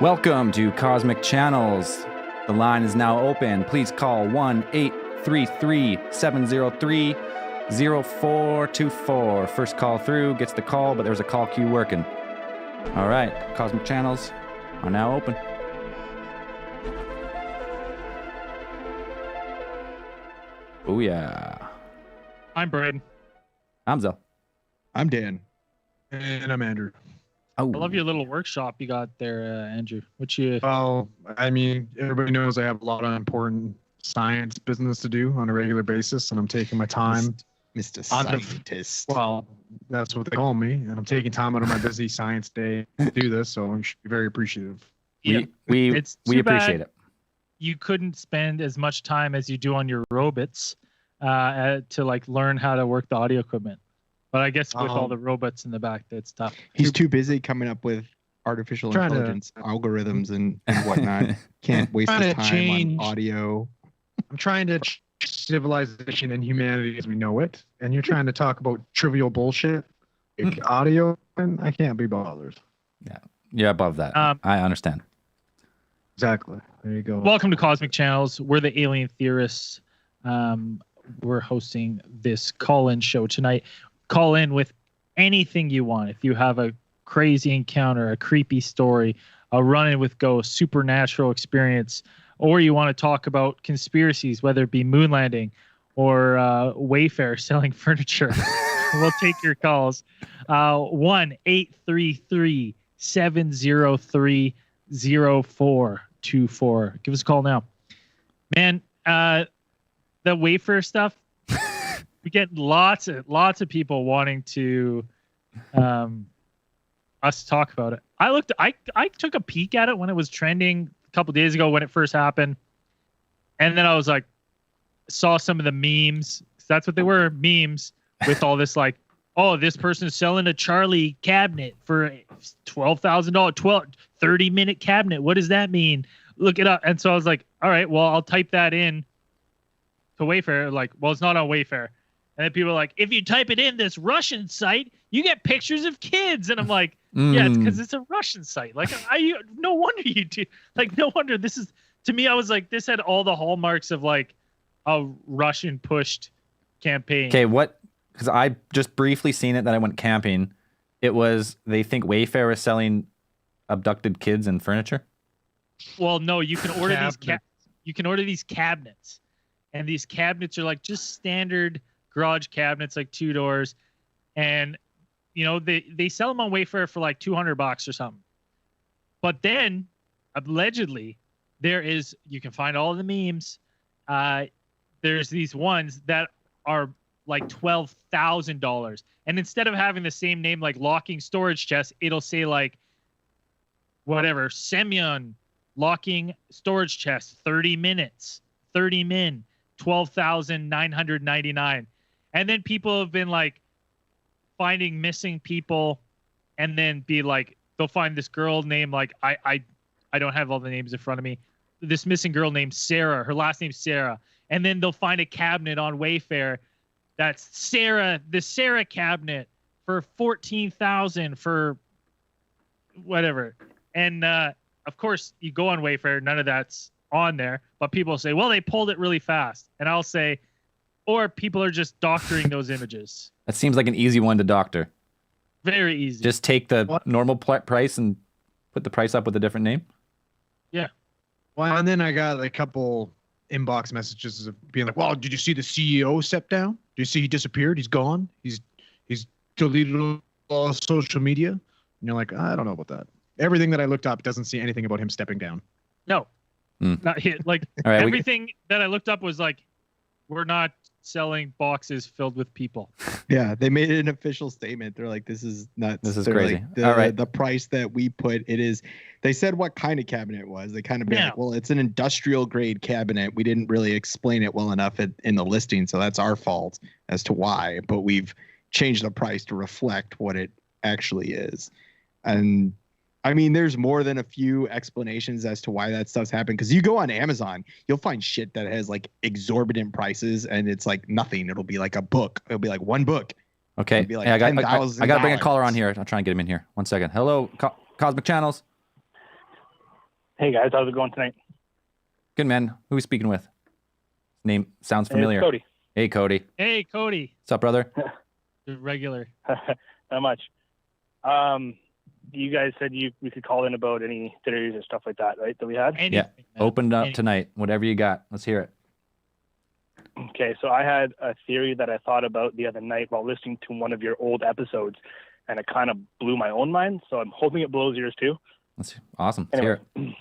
Welcome to Cosmic Channels. The line is now open. Please call 1-833-703-0424. First call through gets the call, but there's a call queue working. All right, Cosmic Channels are now open. Oh yeah. I'm Braden. I'm Zell. I'm Dan. And I'm Andrew. Oh. I love your little workshop you got there, Andrew. What you? Well, I mean, everybody knows I have a lot of important science business to do on a regular basis, and I'm taking my time. Mr. Scientist. Well, that's what they call me, and I'm taking time out of my busy science day to do this, so I should be very appreciative. We appreciate it. You couldn't spend as much time as you do on your robots to like learn how to work the audio equipment. But I guess with all the robots in the back, that's tough. He's too busy coming up with artificial intelligence algorithms and whatnot. Can't waste his time on audio. I'm trying to change civilization and humanity as we know it, and you're trying to talk about trivial bullshit, like audio, and I can't be bothered. Yeah, you're above that. I understand. Exactly. There you go. Welcome to Cosmic Channels. We're the alien theorists. We're hosting this call-in show tonight. Call in with anything you want. If you have a crazy encounter, a creepy story, a run-in with ghosts, supernatural experience, or you want to talk about conspiracies, whether it be moon landing or Wayfair selling furniture, we'll take your calls. 1-833-703-0424. Give us a call now. Man, the Wayfair stuff, we get lots of people wanting to us talk about it. I took a peek at it when it was trending a couple days ago when it first happened, and then I was like, saw some of the memes. That's what they were, memes with all this like, oh, this person's selling a Charlie cabinet for $12,000, 30-minute cabinet. What does that mean? Look it up. And so I was like, all right, well, I'll type that in to Wayfair. Like, well, it's not on Wayfair. And then people are like, if you type it in this Russian site, you get pictures of kids. And I'm like, yeah, it's because it's a Russian site. Like, no wonder you do. Like, no wonder this is, to me, I was like, this had all the hallmarks of like a Russian pushed campaign. Okay, what? Because I just briefly seen it that I went camping. It was, they think Wayfair is selling abducted kids and furniture. Well, no, you can order you can order these cabinets. And these cabinets are like just standard garage cabinets, like 2 doors. And, you know, they sell them on Wayfair for like $200 or something. But then, allegedly, you can find all the memes. There's these ones that are like $12,000. And instead of having the same name, like locking storage chest, it'll say like, whatever, Semyon locking storage chest, 30 minutes, 30 min. 12,999. And then people have been like finding missing people, and then be like, they'll find this girl named like, I don't have all the names in front of me, this missing girl named Sarah, her last name's Sarah, and then they'll find a cabinet on Wayfair that's the Sarah cabinet for 14,000 for whatever. And of course you go on Wayfair, none of that's on there, but people say, well, they pulled it really fast. And I'll say, or people are just doctoring those images. That seems like an easy one to doctor. Very easy. Just take the normal price and put the price up with a different name. Yeah. Well, and then I got a couple inbox messages of being like, well, did you see the CEO step down? Did you see he disappeared? He's gone. He's deleted all social media. And you're like, I don't know about that. Everything that I looked up doesn't see anything about him stepping down. No. Not hit. Like right, everything that I looked up was like, we're not selling boxes filled with people. Yeah, they made an official statement. They're like, this is nuts. This is They're crazy. Like, all right. The price that we put it is, they said what kind of cabinet it was. They kind of like, well, it's an industrial grade cabinet. We didn't really explain it well enough in the listing, so that's our fault as to why. But we've changed the price to reflect what it actually is. And I mean, there's more than a few explanations as to why that stuff's happened. Because you go on Amazon, you'll find shit that has like exorbitant prices, and it's like nothing. It'll be like a book. It'll be like one book. Okay. Like hey, I got to bring a caller on here. I'll try and get him in here. 1 second. Hello, Cosmic Channels. Hey guys, how's it going tonight? Good, man. Who are we speaking with? Name sounds Hey, familiar. it's Cody. Hey, Cody. Hey, Cody. What's up, brother? The regular. Not much. You guys said we could call in about any theories or stuff like that, right? That we had. Anything, Yeah. man. Opened up Anything. tonight. Whatever you got. Let's hear it. Okay, so I had a theory that I thought about the other night while listening to one of your old episodes, and it kind of blew my own mind. So I'm hoping it blows yours too. That's awesome. Let's hear Anyway,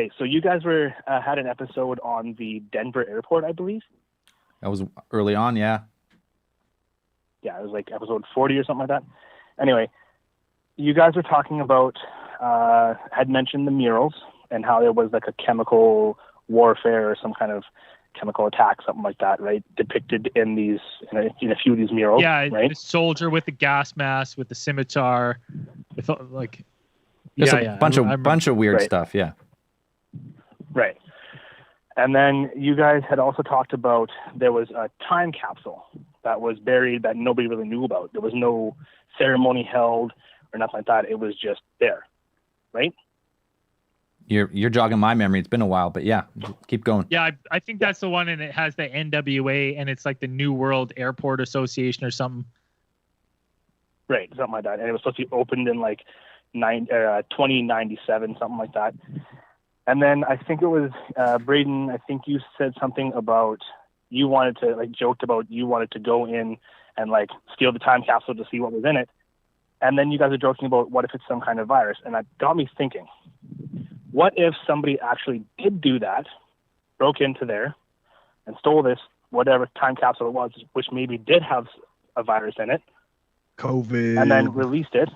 it. so you guys had an episode on the Denver airport, I believe. That was early on, yeah. Yeah, it was like episode 40 or something like that. Anyway, you guys were talking about, had mentioned the murals and how there was like a chemical warfare or some kind of chemical attack, something like that, right? Depicted in a few of these murals, Yeah, right? the soldier with the gas mask, with the scimitar. It's like, There's yeah, a yeah. bunch I of remember. bunch of weird Right. stuff, yeah. Right. And then you guys had also talked about there was a time capsule that was buried that nobody really knew about. There was no ceremony held or nothing like that. It was just there, right? You're jogging my memory. It's been a while, but yeah, keep going. Yeah, I think that's the one, and it has the NWA, and it's like the New World Airport Association or something. Right, something like that. And it was supposed to be opened in like 2097, something like that. And then I think it was Braden, I think you said something about you wanted to, like, joked about you wanted to go in and, like, steal the time capsule to see what was in it. And then you guys are joking about what if it's some kind of virus. And that got me thinking, what if somebody actually did do that, broke into there, and stole this, whatever time capsule it was, which maybe did have a virus in it, COVID. and then released it?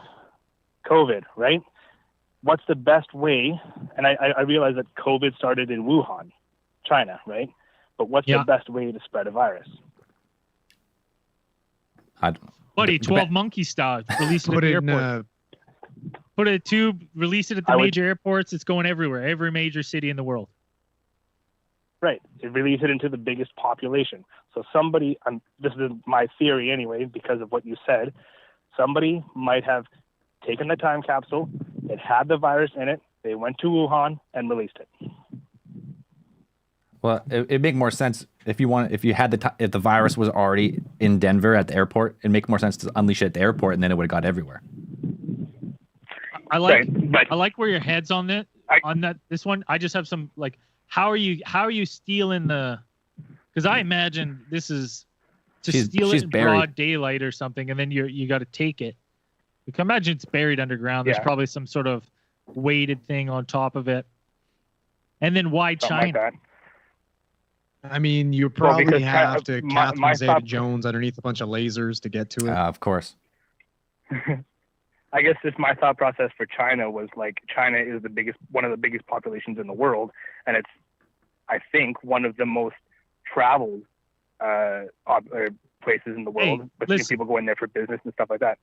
COVID, right? What's the best way? And I realize that COVID started in Wuhan, China, right? But what's Yeah. the best way to spread a virus? Buddy, 12 monkey style. Release it at Put the it in airport. Put a tube, release it at the I would- major airports. It's going everywhere, every major city in the world. Right. It release it into the biggest population. So somebody, this is my theory anyway, because of what you said, somebody might have taken the time capsule, it had the virus in it, they went to Wuhan and released it. Well, it'd make more sense if if the virus was already in Denver at the airport. It'd make more sense to unleash it at the airport, and then it would have got everywhere. I like Right. But I like where your head's on that. This one, I just have some like, how are you stealing the? Because I imagine this is to steal she's it in buried. broad daylight or something, and then you got to take it. You can imagine it's buried underground. There's Yeah. probably some sort of weighted thing on top of it. And then why something China? like that. I mean, you Well, probably because have to my Catherine thought- Zeta-Jones underneath a bunch of lasers to get to it. Of course. I guess just my thought process for China was like China is one of the biggest populations in the world, and it's, I think, one of the most traveled places in the world. Hey, But seeing listen. people going there for business and stuff like that.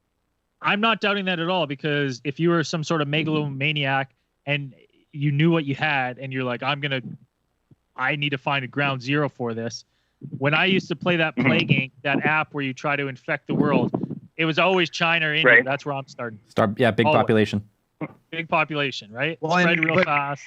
I'm not doubting that at all, because if you were some sort of megalomaniac and you knew what you had and you're like, I need to find a ground zero for this. When I used to play that Plague Inc., that app where you try to infect the world, it was always China or India. Right. That's where I'm starting. Big Always. population. Big population, right? Well, and- Spread real but- fast.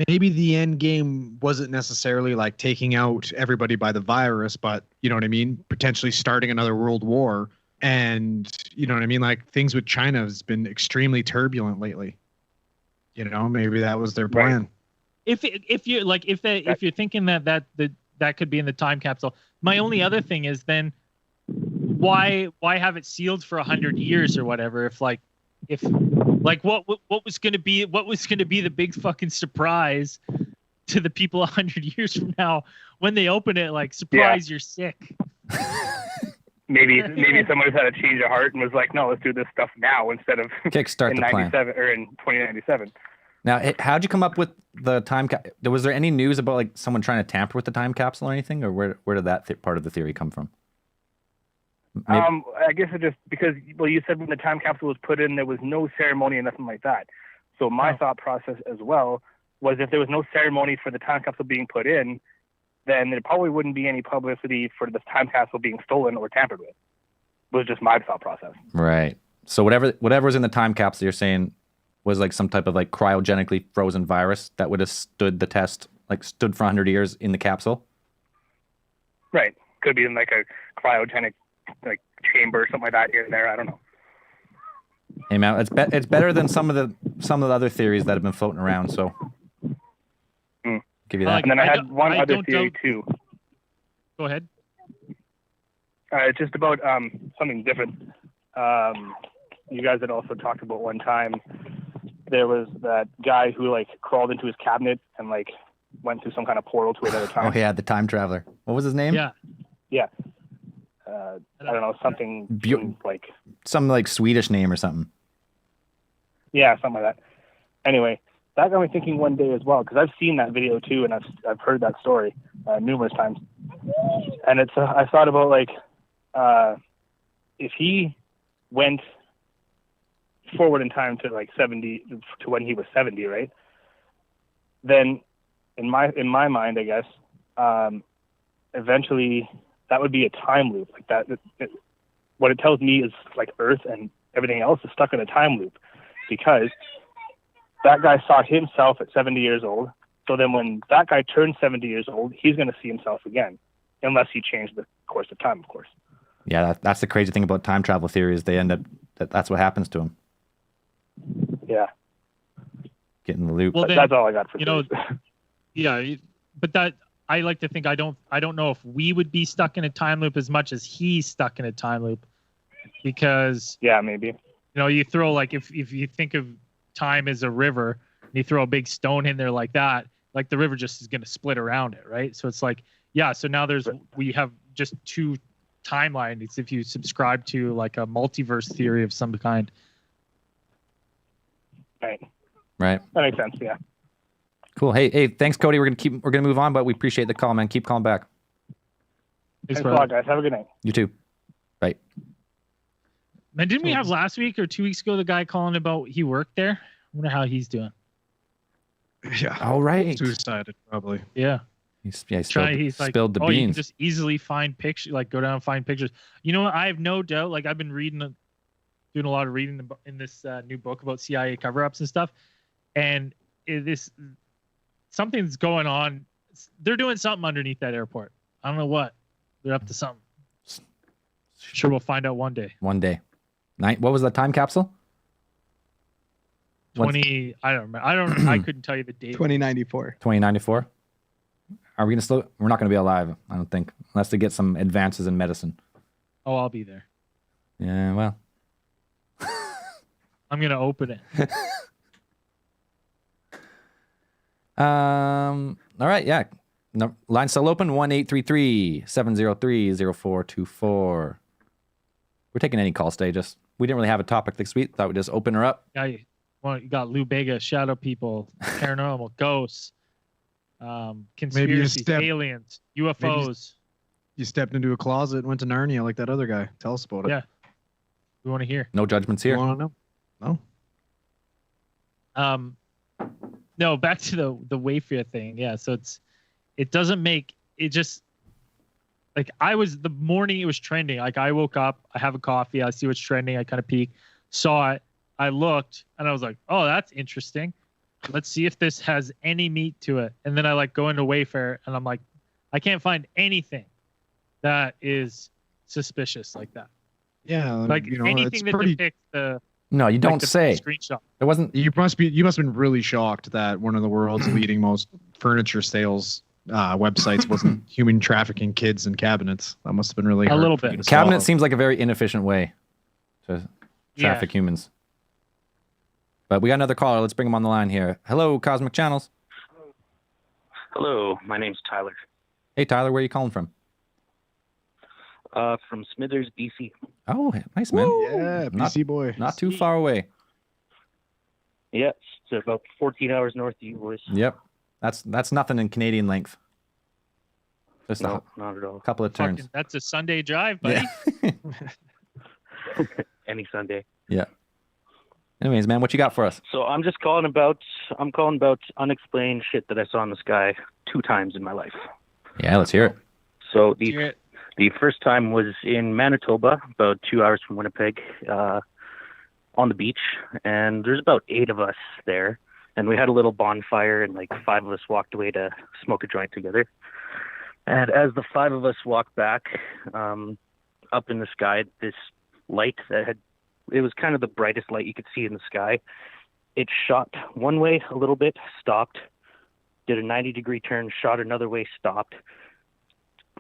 Maybe the end game wasn't necessarily like taking out everybody by the virus, but you know what I mean? Potentially starting another world war. And you know what I mean? Like things with China has been extremely turbulent lately. You know, maybe that was their Right. plan. If you're thinking that could be in the time capsule, my only other thing is then why have it sealed for 100 years or whatever? If what was going to be the big fucking surprise to the people 100 years from now when they open it? Like, surprise, you're sick. Maybe someone just had a change of heart and was like, no, let's do this stuff now instead of Kickstart in the plan. 97 or in 2097. Now, how'd you come up with the time was there any news about like someone trying to tamper with the time capsule or anything, or where did that part of the theory come from? Maybe- I guess it just because, well, you said when the time capsule was put in, there was no ceremony and nothing like that. So my Oh. thought process as well was if there was no ceremony for the time capsule being put in, then there probably wouldn't be any publicity for the time capsule being stolen or tampered with. Was just my thought process. Right. So whatever's in the time capsule, you're saying was like some type of like cryogenically frozen virus that would have stood the test, like stood for 100 years in the capsule. Right. Could be in like a cryogenic like chamber or something like that here and there. I don't know. Hey man, it's better than some of the other theories that have been floating around. So give you that. And then I had one other theory too. Go ahead. It's just about something different. You guys had also talked about one time there was that guy who like crawled into his cabinet and like went through some kind of portal to another time. Oh yeah, the time traveler. What was his name? Yeah. I don't know, something like some like Swedish name or something. Yeah, something like that. Anyway, that got me thinking one day as well, because I've seen that video too, and I've heard that story numerous times. And it's I thought about like if he went forward in time to like 70 to when he was 70, right? Then in my mind, I guess, eventually that would be a time loop. Like that. What it tells me is like Earth and everything else is stuck in a time loop, because that guy saw himself at 70 years old. So then when that guy turns 70 years old, he's going to see himself again, unless he changed the course of time, of course. Yeah, that's the crazy thing about time travel theories. They end up that's what happens to them. Yeah. Get in the loop. Well, then, that's all I got for yeah, but that I like to think I don't know if we would be stuck in a time loop as much as he's stuck in a time loop, because yeah, maybe. You throw like if you think of time as a river, and you throw a big stone in there like that, like the river just is going to split around it, right? So it's like, yeah, so now we have just two timelines if you subscribe to like a multiverse theory of some kind. Right. That makes sense, yeah. Cool. Hey, thanks, Cody. We're gonna move on, but we appreciate the call, man. Keep calling back. Thanks a lot, guys. Have a good night. You too. Bye. Man, didn't we have last week or 2 weeks ago the guy calling about he worked there? I wonder how he's doing. Yeah. All right. Suicided, probably. Yeah. He's spilled the beans. beans. You can just easily find pictures, like go down and find pictures. You know what? I have no doubt. Like I've been doing a lot of reading in this new book about CIA cover-ups and stuff, and something's going on. They're doing something underneath that airport. I don't know what. They're up to something. Sure, we'll find out one day. One day. What was the time capsule? 20. I don't remember. I couldn't tell you the date. 2094. 2094. Are we gonna still? We're not gonna be alive, I don't think, unless they get some advances in medicine. Oh, I'll be there. Yeah, well. I'm gonna open it. All right, yeah. No, line still open. 1-833-703-0424. We're taking any calls today. We didn't really have a topic this week. Thought we'd just open her up. Yeah, you got Lou Bega, shadow people, paranormal, ghosts, conspiracies, aliens, UFOs. You stepped into a closet and went to Narnia like that other guy. Tell us about it. Yeah, we want to hear. No judgments here. You want to know? No. No, back to the Wayfair thing. Yeah, so it doesn't make it just like the morning it was trending. Like I woke up, I have a coffee, I see what's trending, I kind of peek, saw it, I looked, and I was like, oh, that's interesting. Let's see if this has any meat to it. And then I like go into Wayfair, and I'm like, I can't find anything that is suspicious like that. Yeah, like anything that depicts the. No, you don't say. Screenshot. It wasn't. You must have been really shocked that one of the world's leading most furniture sales websites wasn't human trafficking kids in cabinets. That must have been really hard a little for you bit. to Cabinet swallow. seems like a very inefficient way to traffic humans. But we got another caller. Let's bring him on the line here. Hello, Cosmic Channels. Hello, my name's Tyler. Hey, Tyler, where are you calling from? From Smithers, BC. Oh, nice, man. Yeah, BC boy. Not too far away. Yeah, it's about 14 hours north of you boys. Yep. That's nothing in Canadian length. Just No, not at all. a couple of turns. That's a Sunday drive, buddy. Yeah. Any Sunday. Yeah. Anyways, man, what you got for us? So I'm calling about unexplained shit that I saw in the sky 2 times in my life. Yeah, let's hear it. So the first time was in Manitoba, about 2 hours from Winnipeg. on the beach, and there's about 8 of us there, and we had a little bonfire, and like 5 of us walked away to smoke a joint together. And as the 5 of us walked back, up in the sky, this light it was kind of the brightest light you could see in the sky. It shot one way a little bit, stopped, did a 90-degree turn, shot another way, stopped,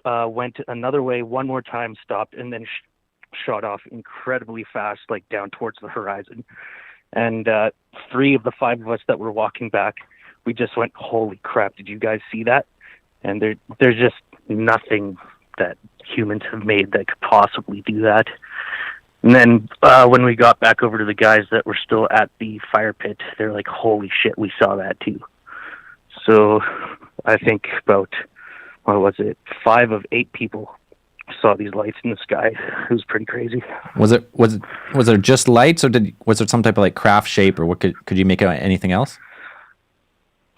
went another way one more time, stopped, and then shot off incredibly fast, like down towards the horizon. And 3 of the 5 of us that were walking back, we just went, holy crap, did you guys see that? And there's just nothing that humans have made that could possibly do that. And then when we got back over to the guys that were still at the fire pit, they're like, holy shit, we saw that too. So I think about, 5 of 8 people saw these lights in the sky. It was pretty crazy. Was there just lights, or was there some type of like craft shape, or what could you make out anything else?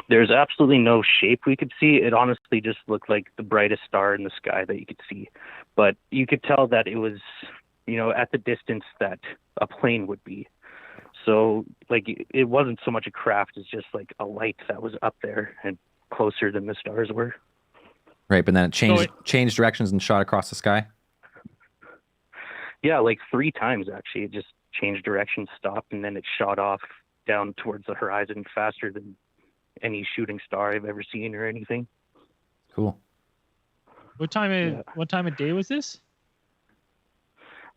There's absolutely no shape we could see. It honestly just looked like the brightest star in the sky that you could see. But you could tell that it was, at the distance that a plane would be. So, like, it wasn't so much a craft as just like a light that was up there and closer than the stars were. Right, but then it changed directions and shot across the sky? Yeah, like 3 times, actually. It just changed direction, stopped, and then it shot off down towards the horizon faster than any shooting star I've ever seen or anything. Cool. What time of day was this?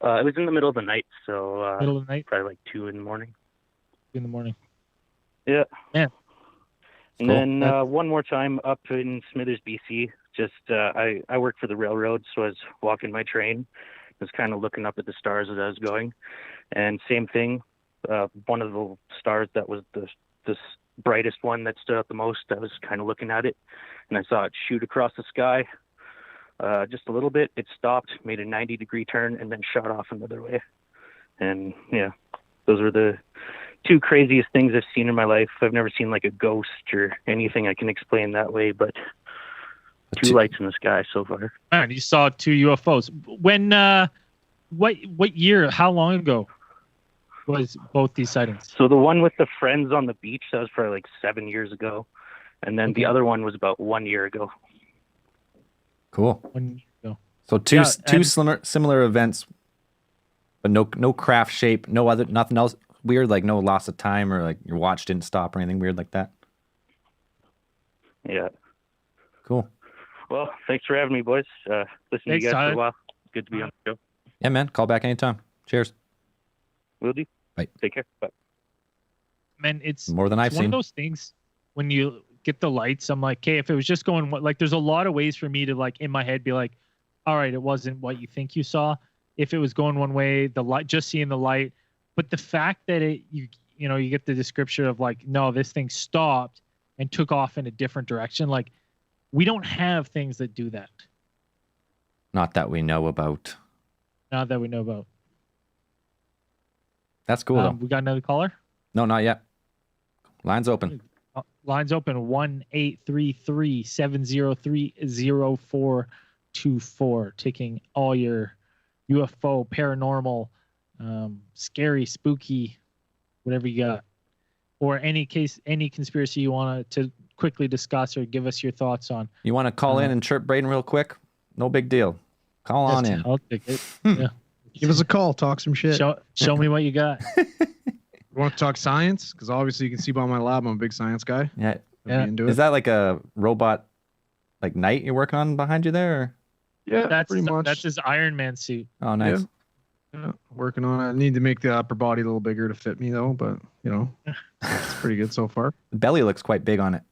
It was in the middle of the night, so Middle of the night? probably like 2 in the morning. 2 in the morning. Yeah. Yeah. And Cool. then one more time up in Smithers, BC. Just I work for the railroad, so I was walking my train. I was kind of looking up at the stars as I was going, and same thing. One of the stars that was the brightest one that stood out the most, I was kind of looking at it, and I saw it shoot across the sky just a little bit. It stopped, made a 90-degree turn, and then shot off another way. And yeah, those were the 2 craziest things I've seen in my life. I've never seen like a ghost or anything I can explain that way, but 2 lights in the sky so far. Man, you saw 2 UFOs. When what year, how long ago was both these sightings? So the one with the friends on the beach, that was probably like 7 years ago. And then the other one was about 1 year ago. Cool. 1 year ago. So two similar events, but no craft shape, nothing else weird, like no loss of time or like your watch didn't stop or anything weird like that. Yeah. Cool. Well, thanks for having me, boys. Listening to you guys for a while. Good to be on the show. Yeah, man. Call back anytime. Cheers. Will do. Bye. Take care. Bye. Man, it's more than I've one seen. of those things when you get the lights, I'm like, okay, if it was just going, like, there's a lot of ways for me to like in my head be like, all right, it wasn't what you think you saw. If it was going one way, the light, just seeing the light, but the fact that you get the description of like, no, this thing stopped and took off in a different direction. Like, we don't have things that do that. Not that we know about. Not that we know about. That's cool, though. We got another caller? No, not yet. Line's open. Line's open. 1-833-703-0424. Taking all your UFO, paranormal, scary, spooky, whatever you got. Or any conspiracy you want to quickly discuss or give us your thoughts on. You want to call in and chirp Braden real quick? No big deal. Call on in. I'll take it. Yeah. Give us a call. Talk some shit. Show me what you got. You want to talk science? Because obviously you can see by my lab, I'm a big science guy. Yeah. Into Is it. that like a robot, like Knight you're working on behind you there? Or? Yeah, pretty much. That's his Iron Man suit. Oh, nice. Yeah, working on it. I need to make the upper body a little bigger to fit me though, but it's pretty good so far. The belly looks quite big on it.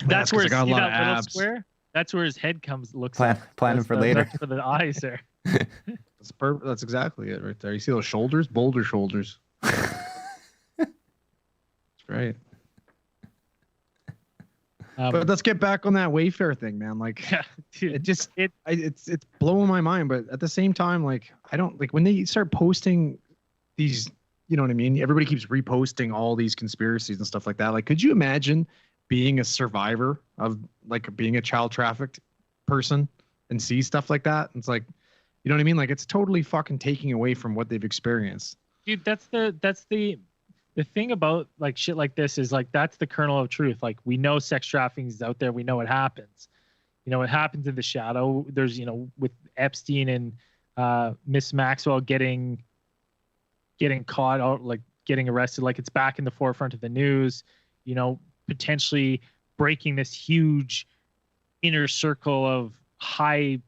That's where I got a lot of that little abs. square. That's where his head looks. Planning for later. That's for the eyes there. That's perfect. That's exactly it right there. You see those shoulders? Boulder shoulders. That's right. But let's get back on that Wayfair thing, man. Like, dude, it's blowing my mind. But at the same time, like, I don't like when they start posting these. You know what I mean? Everybody keeps reposting all these conspiracies and stuff like that. Like, could you imagine being a survivor of like being a child trafficked person and see stuff like that? It's like, you know what I mean? Like, it's totally fucking taking away from what they've experienced. Dude, that's the thing about like shit like this is like that's the kernel of truth. Like we know sex trafficking is out there. We know it happens. You know, it happens in the shadow. There's, you know, with Epstein and Miss Maxwell getting caught out, like getting arrested, like it's back in the forefront of the news, you know, potentially breaking this huge inner circle of high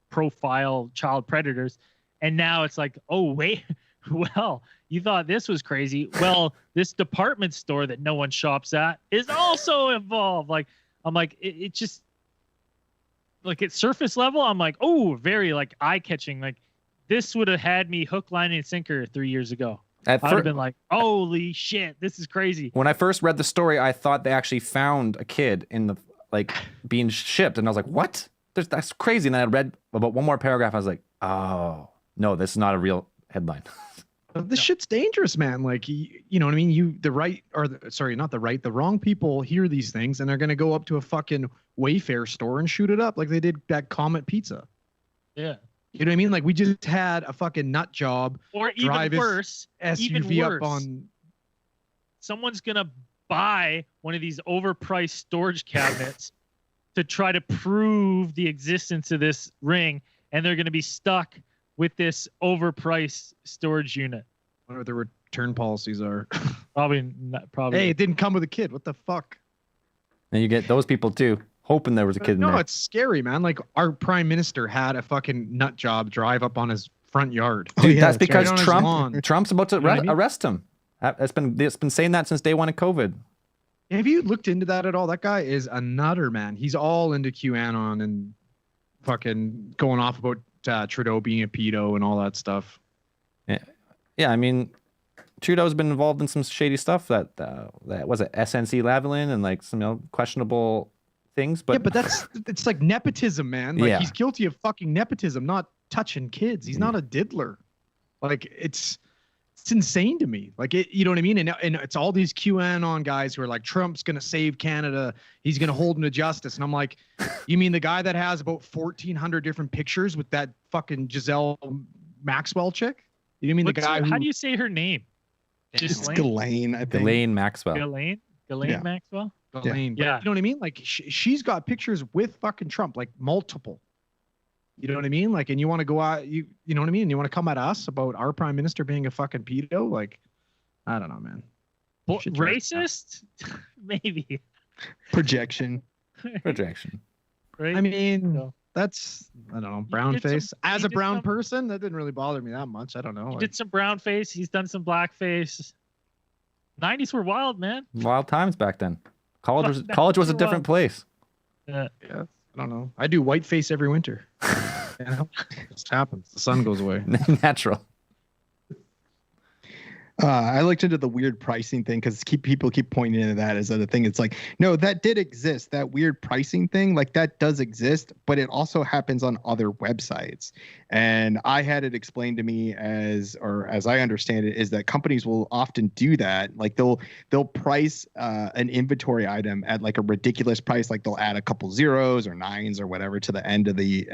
profile child predators. And now it's like, oh, wait, well, you thought this was crazy. Well, this department store that no one shops at is also involved. Like, I'm like, it just, like at surface level, I'm like, oh, very like eye catching. Like this would have had me hook, line, and sinker 3 years ago. I'd have been like, holy shit, this is crazy. When I first read the story, I thought they actually found a kid in the, like, being shipped. And I was like, what? That's crazy. And then I read about one more paragraph. I was like, oh, no, this is not a real headline. This shit's dangerous, man. Like, you know what I mean? The wrong people hear these things and they're going to go up to a fucking Wayfair store and shoot it up like they did that Comet Pizza. Yeah. You know what I mean? Like we just had a fucking nut job. Or even worse, SUV up on. Someone's going to buy one of these overpriced storage cabinets to try to prove the existence of this ring. And they're going to be stuck with this overpriced storage unit. Whatever the return policies are. Probably not. Probably. Hey, it didn't come with a kid. What the fuck? And you get those people too, hoping there was a kid in there. No, it's scary, man. Like our prime minister had a fucking nut job drive up on his front yard. Dude, that's because right. Trump's about to You know what I mean? arrest him. It's been saying that since day one of COVID. Have you looked into that at all? That guy is a nutter, man. He's all into QAnon and fucking going off about Trudeau being a pedo and all that stuff. Yeah. I mean, Trudeau's been involved in some shady stuff. That was it, SNC Lavalin and like some questionable things. But yeah, but it's like nepotism, man. Like Yeah. he's guilty of fucking nepotism, not touching kids. He's not a diddler. Like it's insane to me. Like you know what I mean? And it's all these QAnon guys who are like, Trump's gonna save Canada. He's gonna hold him to justice. And I'm like, you mean the guy that has about 1,400 different pictures with that fucking Giselle Maxwell chick? You mean the guy? How do you say her name? It's Ghislaine, I think. Ghislaine Maxwell. Ghislaine Yeah. Maxwell. Ghislaine. Yeah. You know what I mean? Like she's got pictures with fucking Trump, like multiple. You know what I mean? Like, and you want to go out, you know what I mean? You want to come at us about our prime minister being a fucking pedo? Like, I don't know, man. Well, racist? Maybe. Projection. Right? I mean, So, that's, I don't know, brown did face. some- As he a did brown some- person, that didn't really bother me that much. I don't know. he Like, did some brown face. He's done some black face. 90s were wild, man. Wild times back then. College was a Wild. different place. yeah, I don't know. I do white face every winter. You know? It just happens. The sun goes away. Natural. I looked into the weird pricing thing because people keep pointing into that as a thing. It's like, no, that did exist. That weird pricing thing, like that does exist, but it also happens on other websites. And I had it explained to me as I understand it, is that companies will often do that. Like they'll price an inventory item at like a ridiculous price. Like they'll add a couple zeros or nines or whatever to the end of the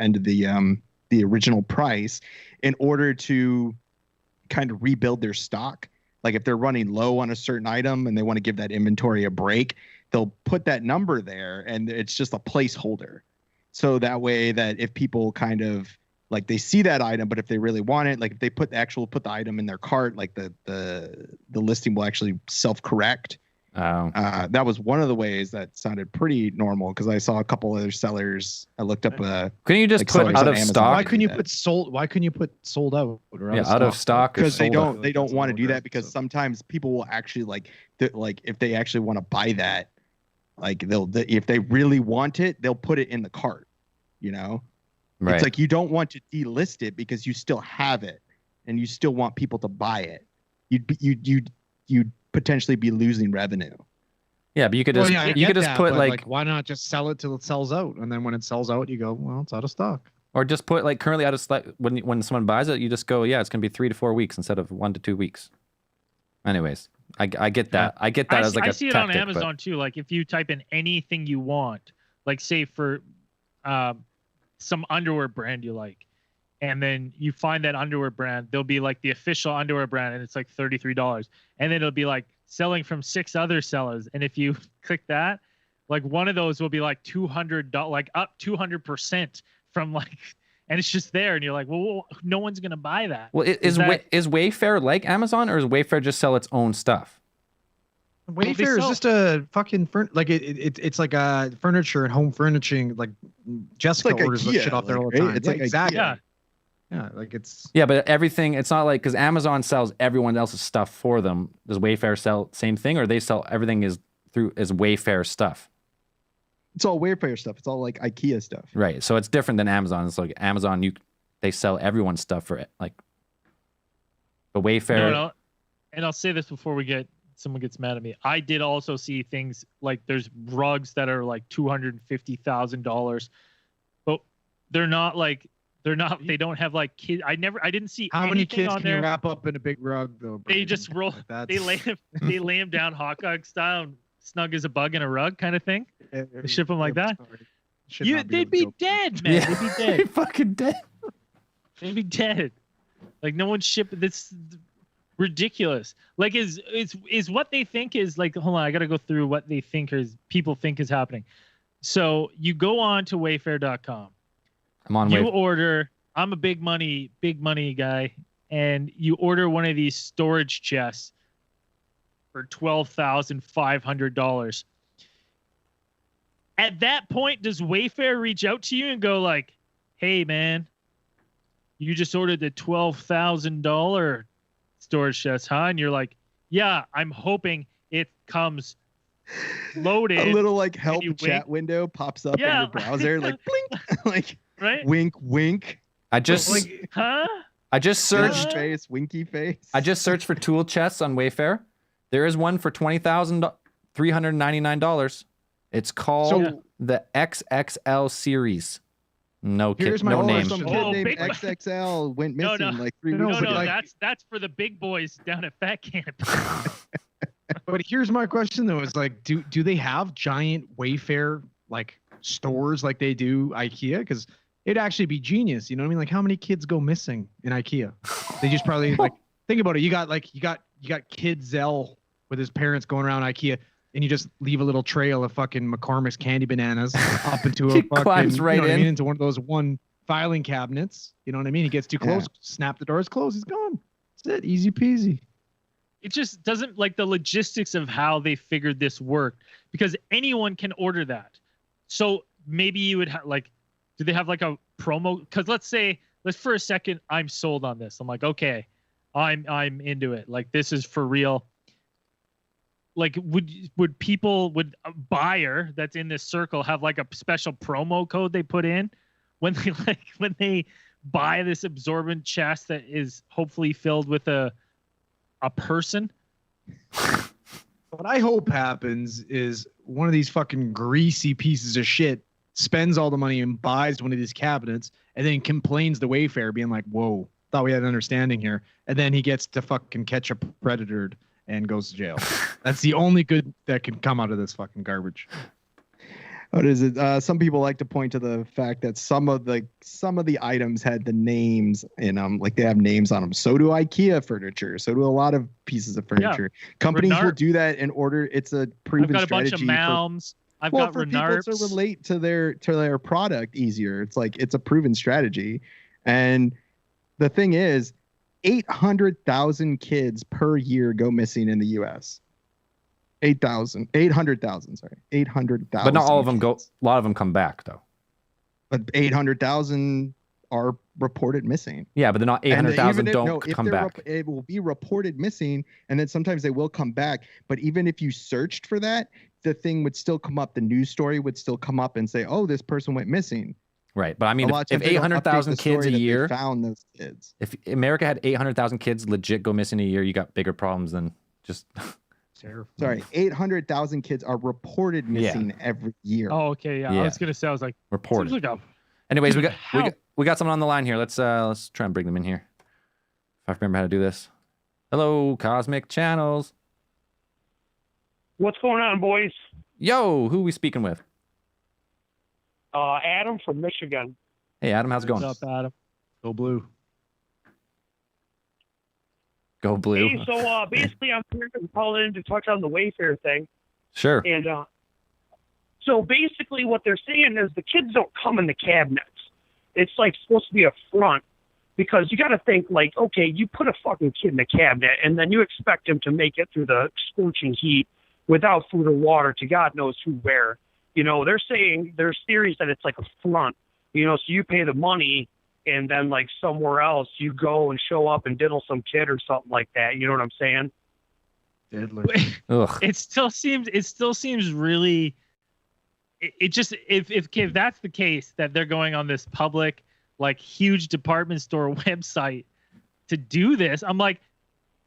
original price in order to kind of rebuild their stock. Like if they're running low on a certain item and they want to give that inventory a break, they'll put that number there and it's just a placeholder. So that way that if people kind of like they see that item, but if they really want it, like if they put the item in their cart, like the listing will actually self-correct. Oh. That was one of the ways that sounded pretty normal because I saw a couple other sellers. I looked up. Couldn't you just like put sellers out on of Amazon. stock? Why couldn't you put sold? Why couldn't you put sold out? Or Out of stock. Because they sold out. don't want to do that because sometimes people will actually like if they actually want to buy that, like if they really want it, they'll put it in the cart. You know, Right. It's like you don't want to delist it because you still have it and you still want people to buy it. You'd potentially be losing revenue. Yeah, but you could just put like why not just sell it till it sells out, and then when it sells out, you go, well, it's out of stock. or just put like currently out of stock. When someone buys it, you just go, yeah, it's gonna be 3 to 4 weeks instead of 1 to 2 weeks. Anyways, I get that. I get that as like I a see it tactic, on Amazon too. Like if you type in anything you want, like say for some underwear brand you like, and then you find that underwear brand, there'll be like the official underwear brand, and it's like $33, and then it'll be like selling from 6 other sellers, and if you click that, like one of those will be like $200, like up 200% from like, and it's just there, and you're like, well, no one's gonna buy that. Well, is Wayfair like Amazon, or does Wayfair just sell its own stuff? Wayfair is just a fucking it's like a furniture and home furnishing. Like Jessica It's like orders IKEA, shit off there all the right? time. It's Yeah, like exactly. Yeah. Yeah, like it's Yeah, but everything, it's not like, because Amazon sells everyone else's stuff for them. Does Wayfair sell same thing, or they sell everything is Wayfair stuff? It's all Wayfair stuff. It's all like IKEA stuff. Right. So it's different than Amazon. It's like Amazon, they sell everyone's stuff for it. Like, but Wayfair. No, and I'll say this before someone gets mad at me. I did also see things like there's rugs that are like $250,000, but they don't have like kids. I didn't see how many anything kids on can there. you wrap up in a big rug though? They Braden? just roll. Like, They lay them down hot dog style, snug as a bug in a rug kind of thing. They ship them like that. They'd be dead, man. Yeah. They'd be dead. Fucking dead. They'd be dead. Like no one's shipping this. Ridiculous. Like is what they think is like. Hold on, I gotta go through what they think people think is happening. So you go on to Wayfair.com. I'm on You Wayfair. order. I'm a big money guy, and you order one of these storage chests for $12,500. At that point, does Wayfair reach out to you and go like, "Hey, man, you just ordered the $12,000 storage chest, huh?" And you're like, "Yeah, I'm hoping it comes loaded." A little like help you chat window pops up in your browser, like blink, like right? wink, wink. I just Like, huh? I just searched. Face, winky face. I just searched for tool chests on Wayfair. There is one for $20,399. It's called the XXL series. No kid, Here's my no question. name. Some kid Oh, named big- XXL went No, missing no. like 3 No, weeks No, ago. that's for the big boys down at Fat Camp. But here's my question though: is like, do they have giant Wayfair like stores like they do IKEA? Because it'd actually be genius. You know what I mean? Like, how many kids go missing in IKEA? They just probably like think about it. You got Kid Zell with his parents going around IKEA, and you just leave a little trail of fucking McCormick's candy bananas up into a He fucking, climbs right you know what I in. mean, into one of those filing cabinets. You know what I mean? He gets too close, snap the doors closed, he's gone. That's it, easy peasy. It just doesn't like the logistics of how they figured this worked, because anyone can order that. So maybe you would like, do they have like a promo? Because let's for a second, I'm sold on this. I'm like, okay, I'm into it. Like this is for real. Like would a buyer that's in this circle have like a special promo code they put in when they buy this absorbent chest that is hopefully filled with a person? What I hope happens is one of these fucking greasy pieces of shit spends all the money and buys one of these cabinets and then complains to Wayfair being like, "Whoa, thought we had an understanding here." And then he gets to fucking catch a predator and goes to jail. That's the only good that can come out of this fucking garbage. What is it? Some people like to point to the fact that some of the items had the names in them, like they have names on them. So do IKEA furniture. So do a lot of pieces of furniture. Companies will do that in order. It's a proven I've got a strategy. bunch of Malms. I've got for Renarps. people to relate to their product easier. It's like it's a proven strategy. And the thing is, 800,000 kids per year go missing in the U.S. 800,000, sorry. 800,000. But not all of them go. kids. A lot of them come back though. But 800,000 are reported missing. Yeah, but they're not 800,000 don't come back. It will be reported missing, and then sometimes they will come back. But even if you searched for that, the thing would still come up. The news story would still come up and say, "Oh, this person went missing." Right, but I mean, A lot of if times they don't update 800,000 the kids story a that they year, found those kids. if America had 800,000 kids legit go missing a year, you got bigger problems than just. Sorry, 800,000 kids are reported missing every year. Oh, okay, yeah. Yeah. I was gonna say, I was like, Reported. seems like a Anyways, Dude, we got someone on the line here. Let's try and bring them in here. If I remember how to do this. Hello, Cosmic Channels. What's going on, boys? Yo, who we speaking with? Adam from Michigan. Hey, Adam, how's it going? What's up, Adam? Go blue. Go blue. Hey, so basically, I'm here to call in to touch on the Wayfair thing. Sure. And so basically, what they're saying is the kids don't come in the cabinets. It's like supposed to be a front, because you got to think like, okay, you put a fucking kid in a cabinet, and then you expect him to make it through the scorching heat without food or water to God knows who where. You know, they're saying there's theories that it's like a front. You know, so you pay the money, and then like somewhere else you go and show up and diddle some kid or something like that. You know what I'm saying? Diddler. Ugh. It still seems really. It just if that's the case, that they're going on this public, like, huge department store website to do this, I'm like,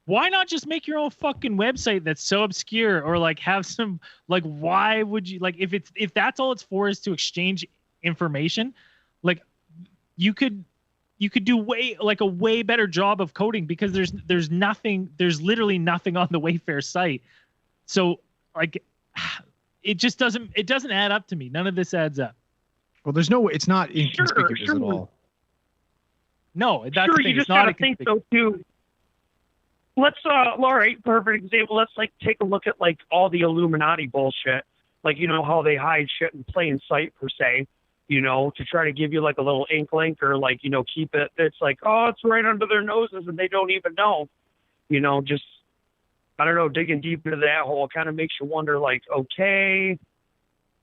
why not just make your own fucking website that's so obscure, or like have some, like, why would you, like, if that's all it's for is to exchange information, like, you could do a way better job of coding, because there's literally nothing on the Wayfair site. So like, it just doesn't add up to me. None of this adds up. Well, it's not inconspicuous at all. No, that's Sure, the thing. you It's just gotta not think so too. Let's all right, perfect example. Let's like take a look at like all the Illuminati bullshit. Like, you know how they hide shit in plain sight per se, you know, to try to give you like a little inkling, or like, you know, keep it. It's like, oh, it's right under their noses and they don't even know. You know, just, I don't know, digging deep into that hole kind of makes you wonder, like, okay,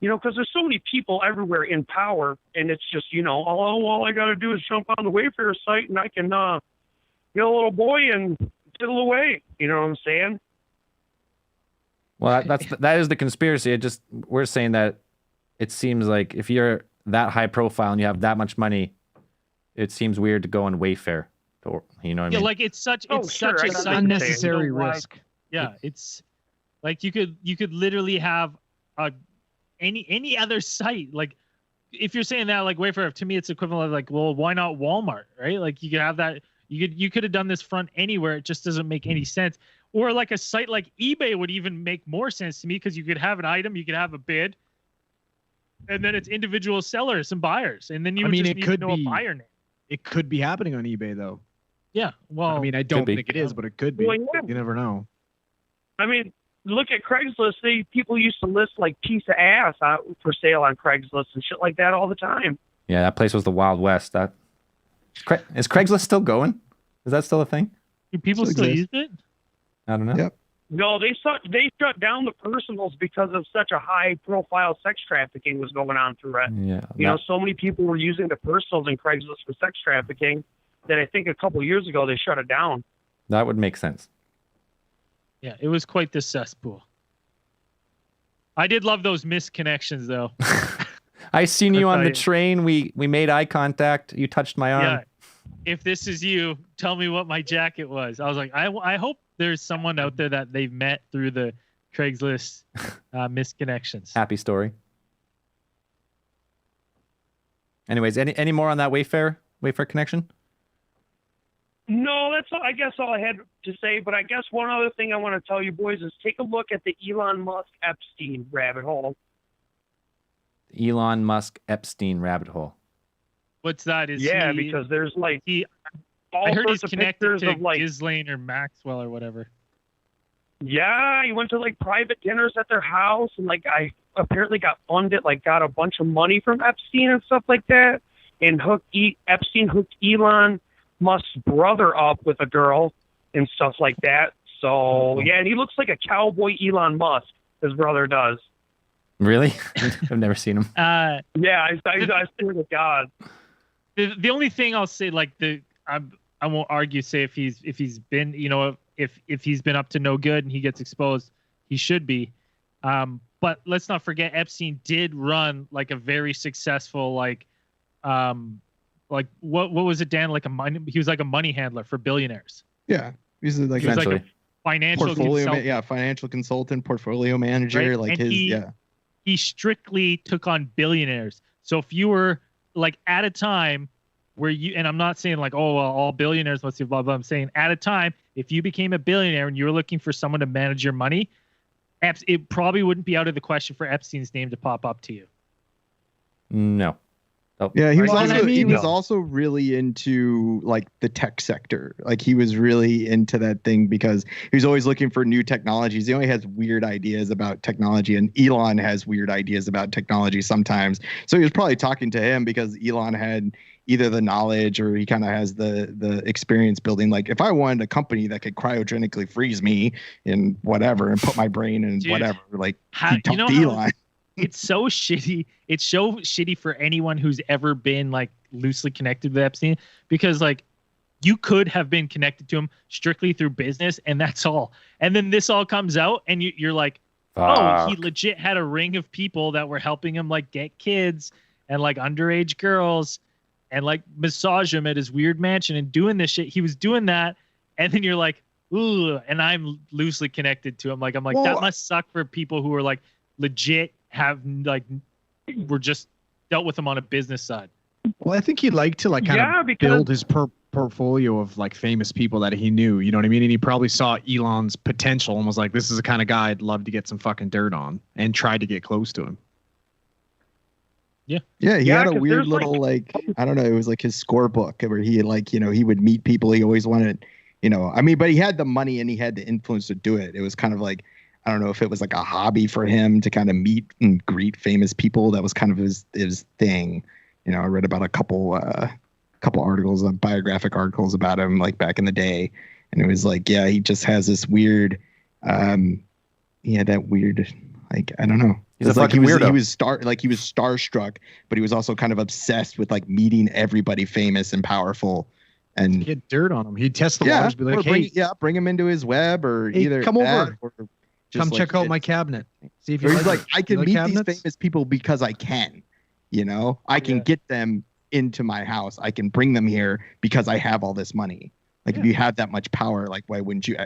you know, because there's so many people everywhere in power, and it's just, you know, oh, all I got to do is jump on the Wayfair site and I can get a little boy and diddle away. You know what I'm saying? Well, that is the conspiracy. We're saying that it seems like if you're that high profile and you have that much money, it seems weird to go on Wayfair. You know what I mean? Yeah, like it's such a site unnecessary you know, risk. Yeah, it's like you could literally have any other site. Like, if you're saying that, like, Wayfair, to me it's equivalent of like, well, why not Walmart, right? Like, you could have that. You could have done this front anywhere. It just doesn't make any sense. Or like a site like eBay would even make more sense to me, because you could have an item, you could have a bid, and then it's individual sellers and buyers, and then you would just need to know a buyer name. It could be happening on eBay though. Yeah, well, I mean, I don't be. think it is, but it could be. Well, yeah. You never know. I mean, look at Craigslist. People used to list like piece of ass out for sale on Craigslist and shit like that all the time. Yeah, that place was the Wild West. Is Craigslist still going? Is that still a thing? do people still use it? I don't know. Yep. No, they shut down the personals because of such a high profile sex trafficking was going on through it. Yeah. You know, so many people were using the personals in Craigslist for sex trafficking that I think a couple of years ago they shut it down. That would make sense. Yeah, it was quite the cesspool. I did love those missed connections, though. I seen you I'll on tell the you. train. We made eye contact. You touched my arm. Yeah. If this is you, tell me what my jacket was. I was like, I hope there's someone out there that they've met through the Craigslist missed connections. Happy story. Anyways, any more on that Wayfair connection? No, that's all, I guess all I had to say. But I guess one other thing I want to tell you boys is take a look at the Elon Musk Epstein rabbit hole. Elon Musk Epstein rabbit hole. What's that? Because there's like all I heard he's sorts of connected pictures to of like Ghislaine or Maxwell or whatever. Yeah, he went to like private dinners at their house, and like I apparently got funded, like got a bunch of money from Epstein and stuff like that. And Epstein hooked Elon Musk's brother up with a girl and stuff like that. So yeah, and he looks like a cowboy Elon Musk. His brother does. Really? I've never seen him. Yeah, I swear to God. The only thing I'll say, like I won't argue, say if he's been, you know, if he's been up to no good and he gets exposed, he should be. But let's not forget Epstein did run like a very successful like what was it, Dan? He was like a money handler for billionaires. Yeah, he's like, He was like a financial portfolio, consultant. financial consultant, portfolio manager. Right? Like And he strictly took on billionaires. So if you were like at a time where you, and I'm not saying like, oh, well, all billionaires must be blah, blah. I'm saying at a time, if you became a billionaire and you were looking for someone to manage your money, it probably wouldn't be out of the question for Epstein's name to pop up to you. No. Yeah, he was Right. also he was No. also really into like the tech sector. Like he was really into that thing because he was always looking for new technologies. He only has weird ideas about technology, and Elon has weird ideas about technology sometimes. So he was probably talking to him because Elon had either the knowledge or he kind of has the experience building. Like if I wanted a company that could cryogenically freeze me and whatever and put my brain in Dude, whatever, like how- he talked you know to how- Elon. It's so shitty. It's so shitty for anyone who's ever been like loosely connected with Epstein, because like you could have been connected to him strictly through business and that's all. And then this all comes out and you're like, oh, he Fuck. legit had a ring of people that were helping him like get kids and like underage girls and like massage him at his weird mansion and doing this shit. He was doing that. And then you're like, ooh, and I'm loosely connected to him. Like, I'm like, Well, that must suck for people who are like legit have like, were just dealt with him on a business side. Well, I think he liked to like kind Yeah, of because- build his portfolio of like famous people that he knew. You know what I mean? And he probably saw Elon's potential and was like, "This is the kind of guy I'd love to get some fucking dirt on," and tried to get close to him. Yeah, he Yeah, had a 'cause weird there's, little like I don't know, it was like his scorebook where he like, he would meet people he always wanted, I mean, but he had the money and he had the influence to do it. It was kind of like, I don't know if it was like a hobby for him to kind of meet and greet famous people. That was kind of his thing. I read about a couple articles, biographic articles about him like back in the day. And it was like, yeah, he just has this weird, he had that weird, like, I don't know. He's a It's like fucking weirdo. He was starstruck, but he was also kind of obsessed with like meeting everybody famous and powerful. And Get dirt on him. He'd test the yeah, waters, be or like, bring, "Hey, bring him into his web or Hey, either come that over. or just, come like, check out my it's- cabinet. See if you or he's like, it. I You can like meet cabinets?" these famous people because I can. I can Yeah. get them into my house. I can bring them here because I have all this money. Like if Yeah. you have that much power, like why wouldn't you?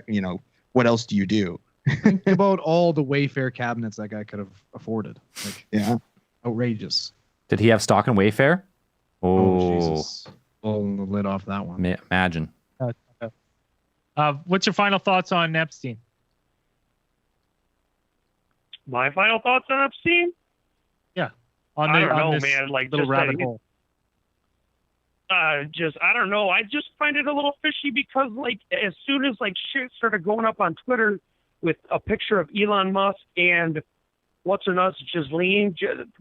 What else do you do? Think about all the Wayfair cabinets that guy could have afforded. Like Yeah. outrageous. Did he have stock in Wayfair? Oh, Jesus! Pulling the lid off that one. imagine. What's your final thoughts on Epstein? My final thoughts on Epstein? On I don't know, this man. Like little just rabbit that hole. I don't know. I just find it a little fishy because like as soon as like shit started going up on Twitter with a picture of Elon Musk and what's her nuts,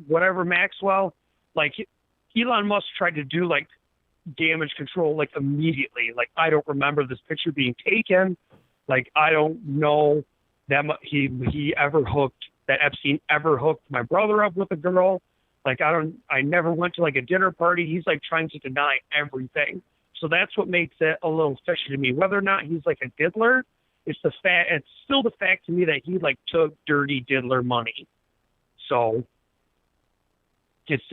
whatever Maxwell, like Elon Musk tried to do like damage control like immediately. Like I don't remember this picture being taken. Like I don't know that that Epstein ever hooked my brother up with a girl. Like I never went to like a dinner party. He's like trying to deny everything. So that's what makes it a little fishy to me. Whether or not he's like a diddler, it's still the fact to me that he like took dirty diddler money. So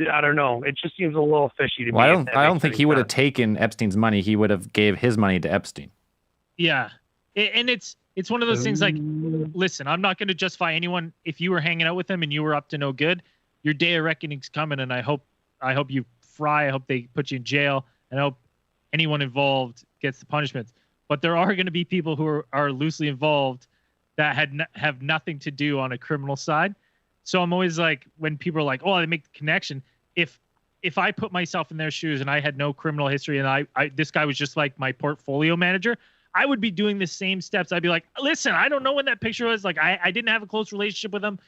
I don't know. It just seems a little fishy to Well, me. I don't think he would have taken Epstein's money. He would have gave his money to Epstein. Yeah. And it's one of those things like, listen, I'm not going to justify anyone. If you were hanging out with him and you were up to no good, your day of reckoning's coming. And I hope you fry. I hope they put you in jail. And I hope anyone involved gets the punishments. But there are going to be people who are loosely involved that have nothing to do on a criminal side. So I'm always like, when people are like, oh, they make the connection. If I put myself in their shoes and I had no criminal history and this guy was just like my portfolio manager, I would be doing the same steps. I'd be like, listen, I don't know when that picture was. Like, I didn't have a close relationship with him.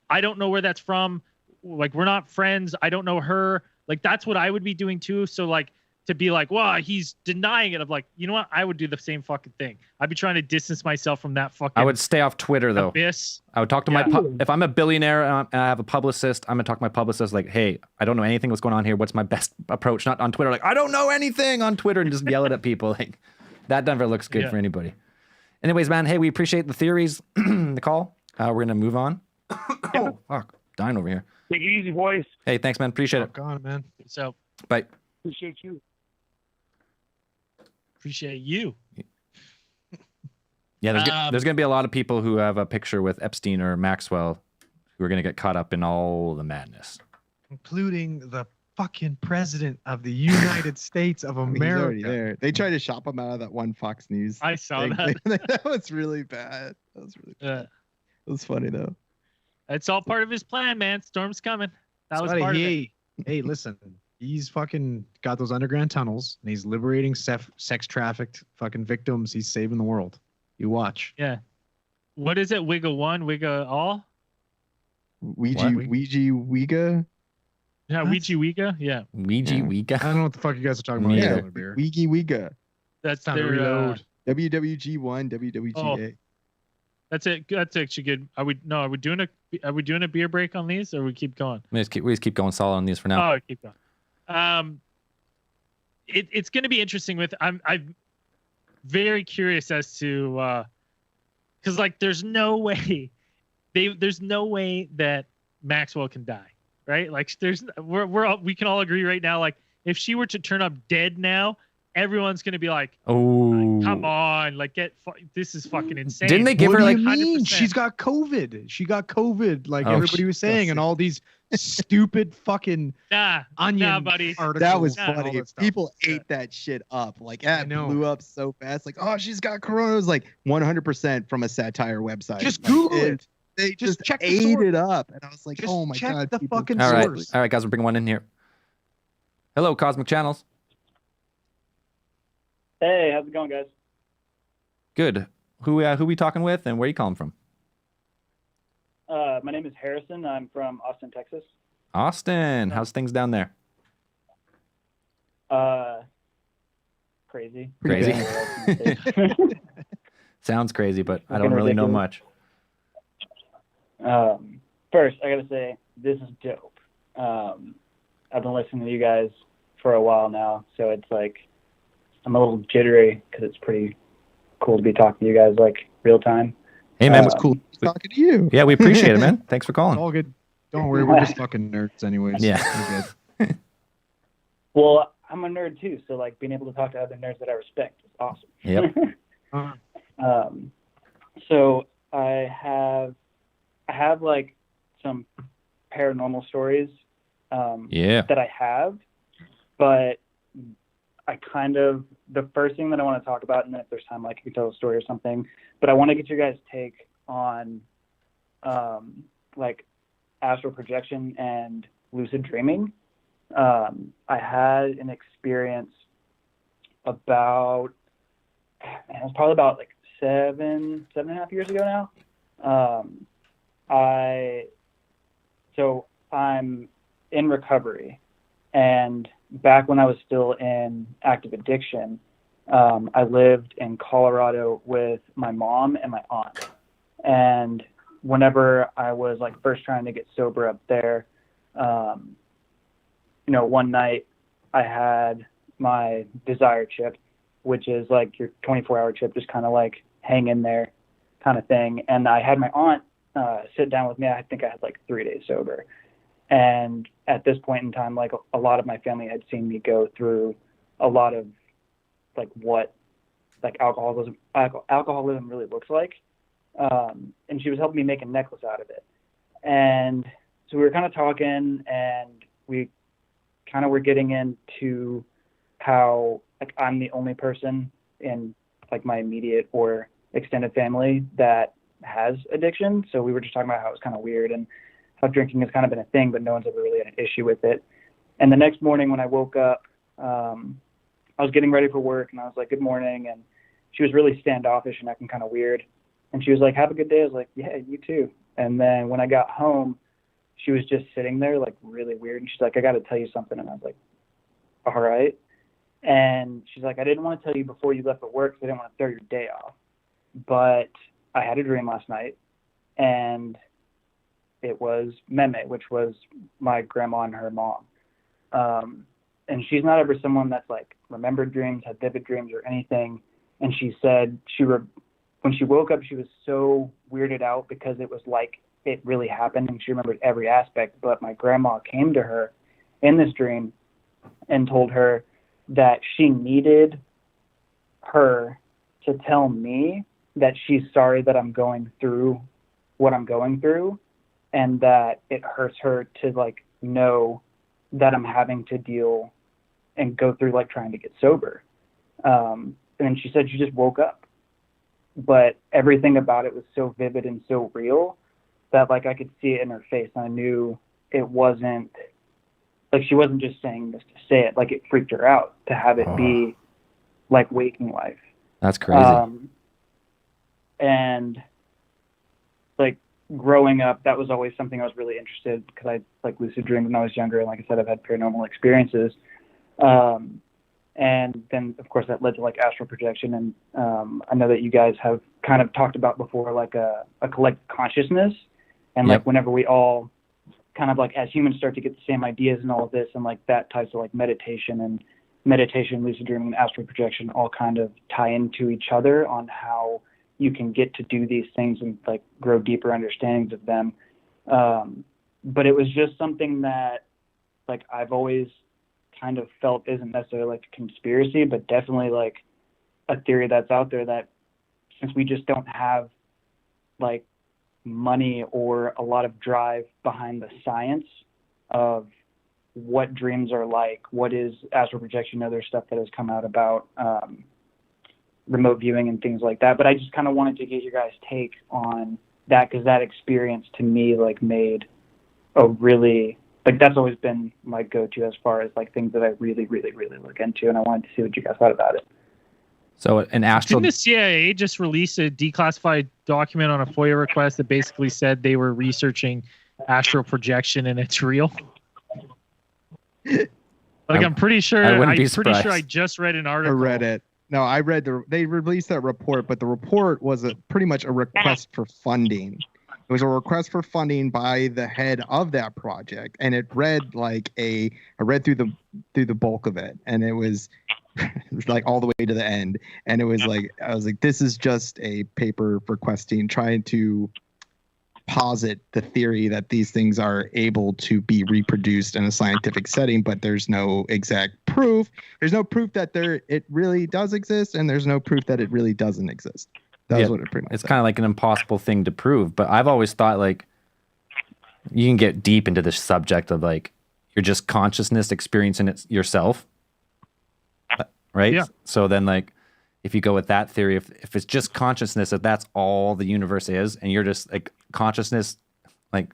I don't know where that's from. Like, we're not friends. I don't know her. Like, that's what I would be doing too. So like, to be like, wow, he's denying it. I'm like, you know what? I would do the same fucking thing. I'd be trying to distance myself from that fucking I would stay off Twitter though. abyss. I would talk to if I'm a billionaire and I have a publicist, I'm gonna talk to my publicist like, hey, I don't know anything what's going on here. What's my best approach? Not on Twitter, like I don't know anything on Twitter and just yell it at people. Like that never looks good for anybody. Anyways, man, hey, we appreciate the theories, the call. We're gonna move on. Oh fuck, dying over here. Take it easy, boys. Hey, thanks, man. Appreciate it. Fuck on, man. So Bye. Appreciate you. appreciate you. Yeah, there's going to be a lot of people who have a picture with Epstein or Maxwell who are going to get caught up in all the madness. Including the fucking president of the United States of He's already America. there. They tried to shop him out of that one Fox News. I saw thing. that. That was really bad. That was really bad. It was funny though. It's all part of his plan, man. Storm's coming. That was Scotty, part of it. he Hey, listen, he's fucking got those underground tunnels, and he's liberating sex trafficked fucking victims. He's saving the world. You watch. Yeah. What is it? Wigga one, Wigga all? Ouija, What? Ouija. Yeah, What? Ouija Wigga. Yeah, Ouija I Ouija. don't know what the fuck you guys are talking about. Yeah. Yeah. Yeah, Beer. Ouija. that's Time to their. reload. WWG1, WWGA. That's it. That's actually good. Are we doing a beer break on these, or we keep going? We just keep going solid on these for now. Oh, keep going. It's going to be interesting. I'm very curious as to because like there's no way that Maxwell can die, right? Like we can all agree right now. Like if she were to turn up dead now, everyone's going to be like, Oh, come on, like this is fucking insane. Didn't they give What her do like? you mean? 100%. She's got COVID. She got COVID, like Oh, everybody was saying, and all these stupid fucking Nah, onion buddy. articles. That was Yeah, and all funny. that stuff. People ate that shit up. Like, I that know. blew up so fast. Like, oh, she's got corona. It was like 100% from a satire website. Just Like, Google it. They Just just check the ate source. it up. And I was like, Just oh my check God. the people fucking All right, source. all right, guys, we'll bring one in here. Hello, Cosmic Channels. Hey, how's it going, guys? Good. Who we talking with, and where you calling from? My name is Harrison. I'm from Austin, Texas. Austin. How's things down there? Crazy. Crazy. Yeah. Sounds crazy, but I Fucking don't really know ridiculous. much. First, I gotta say this is dope. I've been listening to you guys for a while now, so it's like I'm a little jittery because it's pretty cool to be talking to you guys like real time. Hey, man. It's cool talking to you. Yeah, we appreciate it, man. Thanks for It's calling. all good. Don't worry, we're just fucking nerds, anyways. Yeah. We're good. Well, I'm a nerd too, so like being able to talk to other nerds that I respect is awesome. Yep. So I have like some paranormal stories Yeah. that I have, but I kind of, the first thing that I want to talk about, and then if there's time, like I can tell a story or something, but I want to get your guys' take on like astral projection and lucid dreaming. I had an experience about, it was probably about like 7.5 years ago now. So I'm in recovery, and back when I was still in active addiction, I lived in Colorado with my mom and my aunt. And whenever I was like first trying to get sober up there, one night I had my desire chip, which is like your 24-hour chip, just kind of like hang in there kind of thing. And I had my aunt sit down with me. I think I had like 3 days sober. And at this point in time, like a lot of my family had seen me go through a lot of like what like alcoholism really looks like. And she was helping me make a necklace out of it. And so we were kind of talking, and we kind of were getting into how like I'm the only person in like my immediate or extended family that has addiction. So we were just talking about how it was kind of weird and how drinking has kind of been a thing, but no one's ever really had an issue with it. And the next morning when I woke up, I was getting ready for work, and I was like, good morning. And she was really standoffish and acting kind of weird. And she was like, have a good day. I was like, yeah, you too. And then when I got home, she was just sitting there like really weird. And she's like, I got to tell you something. And I was like, all right. And she's like, I didn't want to tell you before you left for work because I didn't want to throw your day off. But I had a dream last night, and it was Meme, which was my grandma and her mom. And she's not ever someone that's like remembered dreams, had vivid dreams or anything. And she said when she woke up, she was so weirded out because it was like it really happened and she remembered every aspect. But my grandma came to her in this dream and told her that she needed her to tell me that she's sorry that I'm going through what I'm going through, and that it hurts her to like know that I'm having to deal and go through like trying to get sober. And she said she just woke up, but everything about it was so vivid and so real that like I could see it in her face. And I knew it wasn't like she wasn't just saying this to say it. Like it freaked her out to have it be like waking life. That's crazy. And like growing up, that was always something I was really interested because I like lucid dreamed when I was younger, and like I said, I've had paranormal experiences. And then of course that led to like astral projection, and I know that you guys have kind of talked about before like a collective consciousness, and like whenever we all kind of like as humans start to get the same ideas and all of this, and like that ties to like meditation, lucid dreaming, and astral projection all kind of tie into each other on how you can get to do these things and like grow deeper understandings of them. But it was just something that like I've always kind of felt isn't necessarily like a conspiracy, but definitely like a theory that's out there that since we just don't have like money or a lot of drive behind the science of what dreams are like, what is astral projection, other stuff that has come out about remote viewing and things like that. But I just kind of wanted to get your guys' take on that, because that experience to me like made a really like that's always been my go-to as far as like things that I really, really, really look into, and I wanted to see what you guys thought about it. So an astral. Didn't the CIA just release a declassified document on a FOIA request that basically said they were researching astral projection and it's real? Like I'm pretty sure. I'm pretty sure I just read an article. I read it. No, I read they released that report, but the report was pretty much a request for funding. It was a request for funding by the head of that project, and it read like I read through the bulk of it, and it was like all the way to the end, and it was like I was like, this is just a paper requesting, trying to posit the theory that these things are able to be reproduced in a scientific setting, but there's no exact proof. There's no proof that it really does exist, and there's no proof that it really doesn't exist. That's what it pretty much It's said. kind of like an impossible thing to prove, but I've always thought like you can get deep into this subject of like you're just consciousness experiencing it yourself, right? Yeah. So then like if you go with that theory, if it's just consciousness, if that's all the universe is, and you're just like consciousness like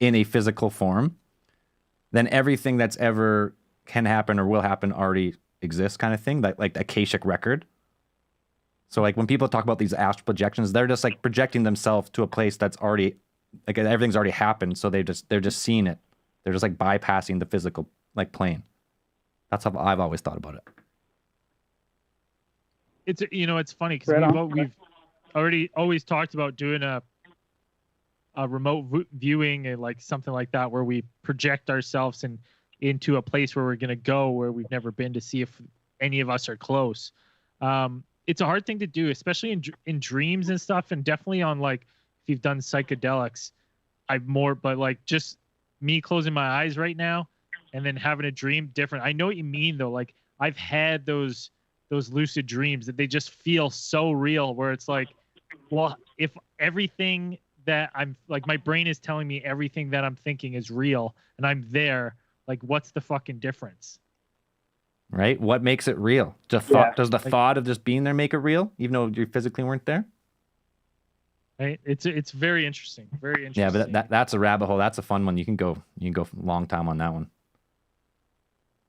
in a physical form, then everything that's ever can happen or will happen already exists, kind of thing, like Akashic record. So like when people talk about these astral projections, they're just like projecting themselves to a place that's already like everything's already happened. So they're just seeing it. They're just like bypassing the physical like plane. That's how I've always thought about it. It's it's funny because we've already always talked about doing a remote viewing and like something like that where we project ourselves into a place where we're gonna go where we've never been to see if any of us are close. It's a hard thing to do, especially in dreams and stuff, and definitely on like if you've done psychedelics. But like just me closing my eyes right now and then having a dream different. I know what you mean though. Like I've had those lucid dreams that they just feel so real, where it's like, well, if everything that I'm like, my brain is telling me everything that I'm thinking is real and I'm there, like what's the fucking difference? Right? What makes it real? Does the thought of just being there make it real, even though you physically weren't there? Right. It's very interesting. Very interesting. Yeah, but that's a rabbit hole. That's a fun one. You can go a long time on that one.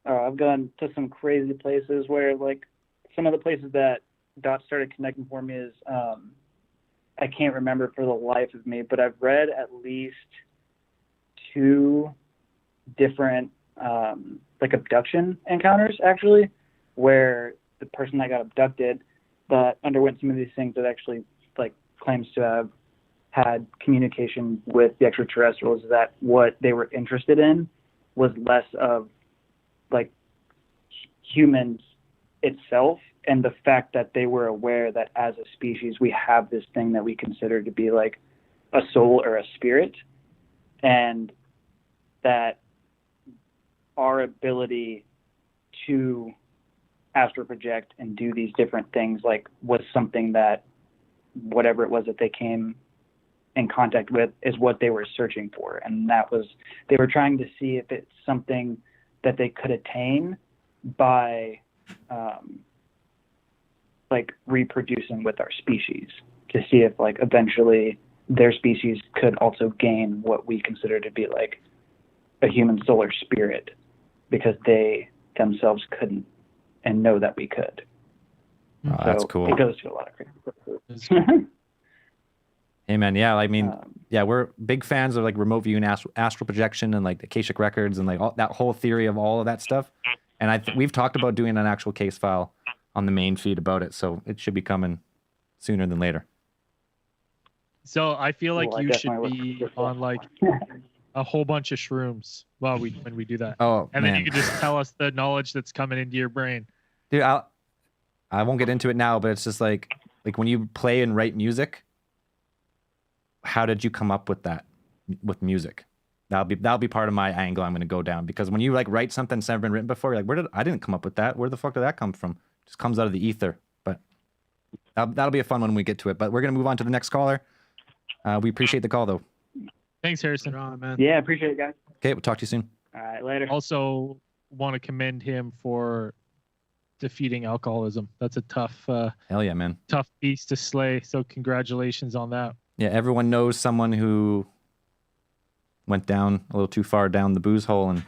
I've gone to some crazy places where like some of the places that dots started connecting for me is I can't remember for the life of me, but I've read at least 2 different like abduction encounters actually, where the person that got abducted that underwent some of these things that actually like claims to have had communication with the extraterrestrials, that what they were interested in was less of like humans itself, and the fact that they were aware that as a species we have this thing that we consider to be like a soul or a spirit, and that our ability to astral project and do these different things like was something that whatever it was that they came in contact with is what they were searching for, and that was they were trying to see if it's something that they could attain by like reproducing with our species, to see if like eventually their species could also gain what we consider to be like a human soul or spirit. because they themselves couldn't and know that we could. Oh, So that's cool. It goes to a lot of crazy. Hey man, yeah, I mean, yeah, we're big fans of like remote viewing, astral projection, and like Akashic records, and like all, that whole theory of all of that stuff. And we've talked about doing an actual case file on the main feed about it, so it should be coming sooner than later. So I feel like Well, I you should definitely be look forward on like a whole bunch of shrooms while when we do that. Oh, And man. then you can just tell us the knowledge that's coming into your brain. Dude, I won't get into it now, but it's just like when you play and write music, how did you come up with that with music? That'll be part of my angle I'm going to go down, because when you like write something that's never been written before, you're like, I didn't come up with that. Where the fuck did that come from? It just comes out of the ether. But that'll be a fun one when we get to it. But we're going to move on to the next caller. We appreciate the call though. Thanks, Harrison. Right on, man. Yeah, appreciate it, guys. Okay, we'll talk to you soon. All right, later. Also want to commend him for defeating alcoholism. That's a tough Hell yeah, man. tough beast to slay. So congratulations on that. Yeah, everyone knows someone who went down a little too far down the booze hole, and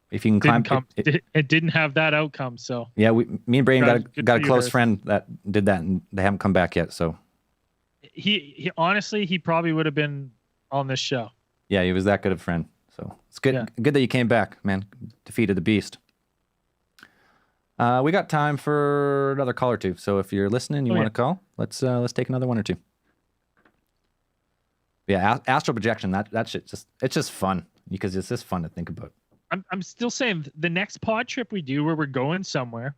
if you can climb, It didn't have that outcome. So yeah, me and Braden Good got for a you, close Harrison. friend that did that, and they haven't come back yet. So he honestly, he probably would have been on this show. yeah, he was that good of a friend. So it's good, Yeah. good that you came back, man. Defeated the beast. We got time for another call or two. So if you're listening, you Oh, want yeah. to call, let's take another one or two. Yeah, astral projection. That shit it's just fun, because it's just fun to think about. I'm still saying the next pod trip we do where we're going somewhere,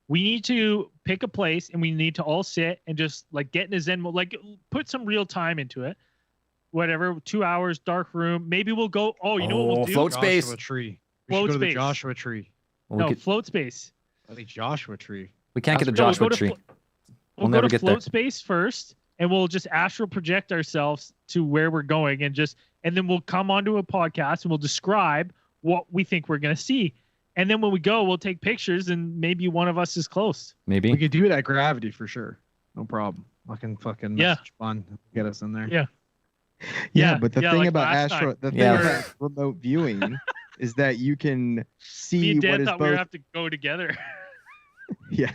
we need to pick a place and we need to all sit and just like get in a Zen mode, like put some real time into it. Whatever, 2 hours, dark room. Maybe we'll go. Oh, you know what we'll do? float space. Joshua Tree. We Float should go to the space. Joshua Tree. Well, No, we, float space. I think Joshua Tree. we can't get a No, Joshua go to tree. We'll We'll go never to get float there. space first, and we'll just astral project ourselves to where we're going, and then we'll come onto a podcast and we'll describe what we think we're gonna see. And then when we go, we'll take pictures, and maybe one of us is close. We Maybe. could do it at Gravity for sure. No problem. I can fucking Yeah. message fun. Get us in there. Yeah. Yeah, Yeah, but the yeah, thing like about last astro, time. the thing Yeah. about remote viewing is that you can Me see and what Dan is thought we would both have to go together. yeah,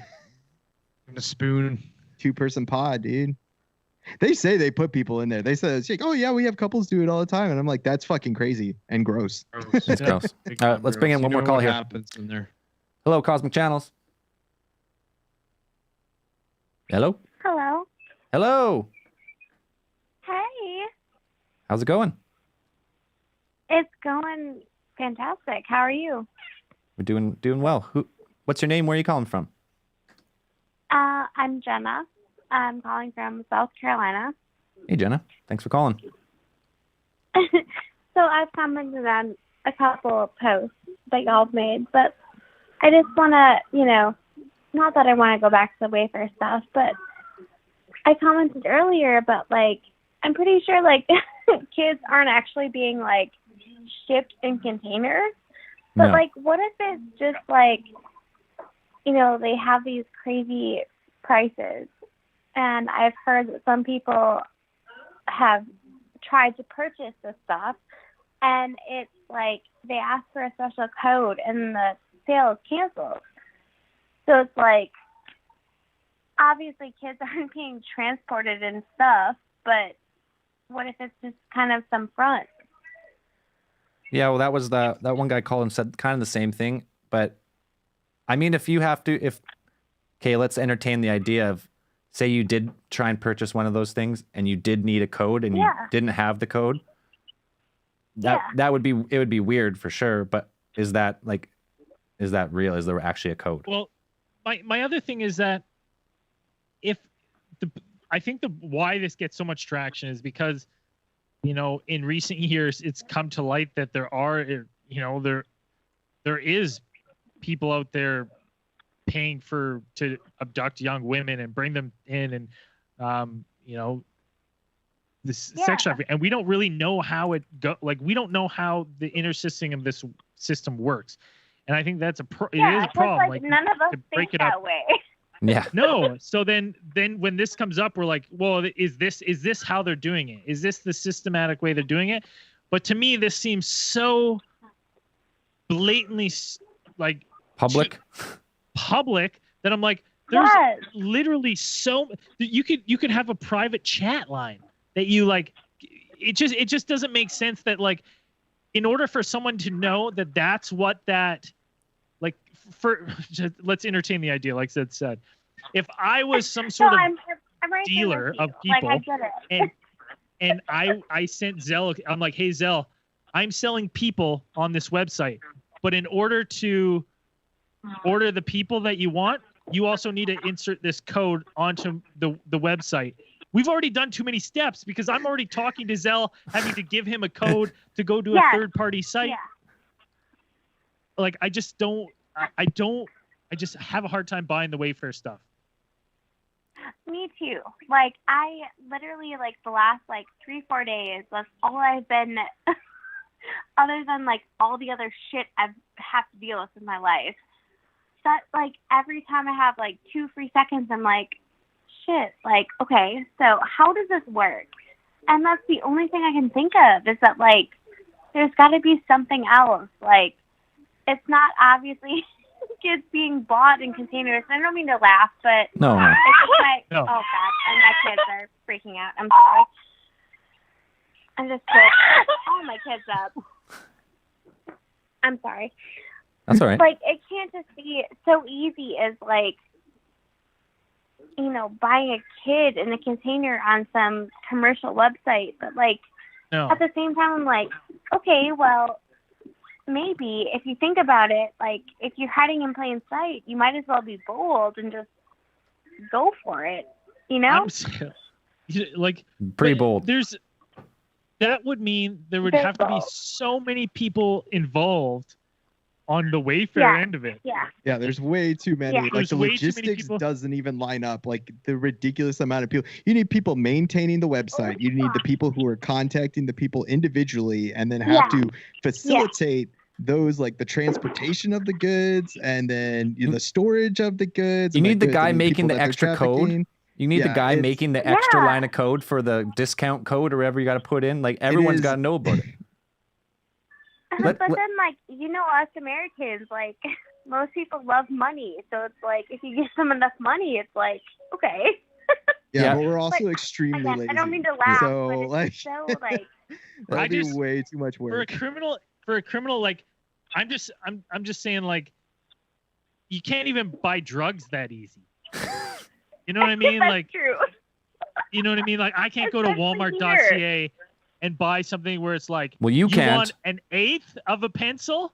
And a spoon. 2-person pod, dude. They say they put people in there. They say it's like, oh yeah, we have couples do it all the time, and I'm like, that's fucking crazy and gross. It's gross. All right, let's bring in one more call here. Happens in there. Hello, Cosmic Channels. Hello. Hello. Hello. Hey. How's it going? It's going fantastic. How are you? We're doing well. What's your name? Where are you calling from? I'm Jenna. I'm calling from South Carolina. Hey, Jenna. Thanks for calling. So I've commented on a couple of posts that y'all have made, but I just want to, not that I want to go back to the wafer stuff, but I commented earlier about, like, I'm pretty sure, like, kids aren't actually being, like, shipped in containers. But, No. like, what if it's just, like, they have these crazy prices? And I've heard that some people have tried to purchase this stuff, and it's like they ask for a special code and the sale is canceled. So it's like, obviously kids aren't being transported and stuff, but what if it's just kind of some front? Yeah, well, that was that one guy called and said kind of the same thing. But I mean, okay, let's entertain the idea of, say you did try and purchase one of those things and you did need a code and you didn't have the code. It would be weird for sure. But is that real? Is there actually a code? Well, my other thing is that I think why this gets so much traction is because, in recent years, it's come to light that there is people out there paying to abduct young women and bring them in, and this sex trafficking, and we don't really know how it we don't know how the inner system of this system works, and I think that's it is a problem. Like none of us to break think it up. that way. Yeah. No. So then when this comes up, we're like, well, is this how they're doing it? Is this the systematic way they're doing it? But to me, this seems so blatantly like Public. public that I'm like, there's Yes. literally you could have a private chat line that you like. It just doesn't make sense that like, in order for someone to know that that's what that like let's entertain the idea, like Zed said. If I was some sort of I'm right there dealer with you. of people, Like, I get it. and I sent Zell, I'm like, hey Zell, I'm selling people on this website, but in order to order the people that you want, you also need to insert this code onto the website. We've already done too many steps because I'm already talking to Zell, having to give him a code to go to a Yes. third-party site. Yeah. Like, I just have a hard time buying the Wayfair stuff. Me too. Like, I literally, like, the last, like, 3-4 days, that's all I've been, other than, like, all the other shit I've had to deal with in my life. That, like, every time I have, like, 2 free seconds, I'm like, shit, like, okay, so how does this work? And that's the only thing I can think of is that, like, there's got to be something else. Like, it's not obviously kids being bought in containers. I don't mean to laugh, but No. it's just like, No. oh, God, and my kids are freaking out. I'm sorry. I'm just all my kids up. I'm sorry. That's all right. Like, it can't just be so easy as, like, you know, buying a kid in a container on some commercial website. But, like, No. at the same time, I'm like, okay, well, maybe if you think about it, like, if you're hiding in plain sight, you might as well be bold and just go for it, you know? Like, Pretty but bold. That would mean there would Very have to be bold. so many people involved on the Wayfair Yeah. end of it. Yeah. Yeah, there's way too many. Yeah. Like There's the way too many logistics people. doesn't even line up. Like the ridiculous amount of people. You need people maintaining the website. You need the people who are contacting the people individually, and then have Yeah. to facilitate those, like the transportation of the goods, and then the storage of the goods. You and, need like, the guy people making the that they're extra code. trafficking. You need the Yeah, guy it's- making the extra Yeah. line of code for the discount code or whatever you got to put in. Like, everyone's is- got to know about it. But then, like, you know, us Americans, like, most people love money. So it's like, if you give them enough money, it's like, okay. Yeah, Yeah. but we're also But, extremely Again, lazy. I don't mean to laugh, So, but it's like, so, like, that'd be just- way too much For a work. criminal, like, I'm just saying, like, you can't even buy drugs that easy. You know what I mean? that's Like, true. you know what I mean? Like, I can't go to Especially Walmart.ca and buy something where it's like, Well, you can't. want an eighth of a pencil?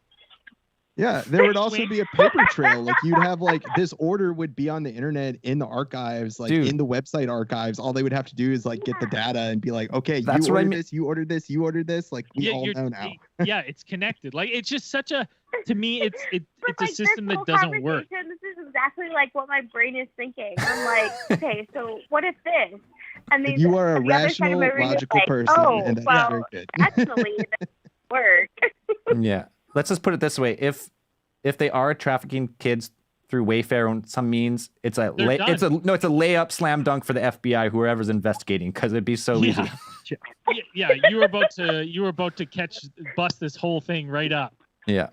Yeah, there would also be a paper trail. Like you'd have like this order would be on the internet in the archives, like Dude. in the website archives. All they would have to do is like get the data and be like, okay, That's you what I ordered mean. this, you ordered this, you ordered this. Like we all know now. Yeah, it's connected. Like, it's just such a, to me, it's But, a like, system this that whole doesn't work. conversation, This is exactly like what my brain is thinking. I'm like, okay, so what if this? And then You are a the other side of rational, my brain is logical like, person, oh, and that's well, very good. actually, it doesn't work. Yeah. Let's just put it this way. If they are trafficking kids through Wayfair or some means, it's a They're it's a done. layup slam dunk for the FBI, whoever's investigating, because it'd be so easy. Yeah, you were about to bust this whole thing right up. Yeah.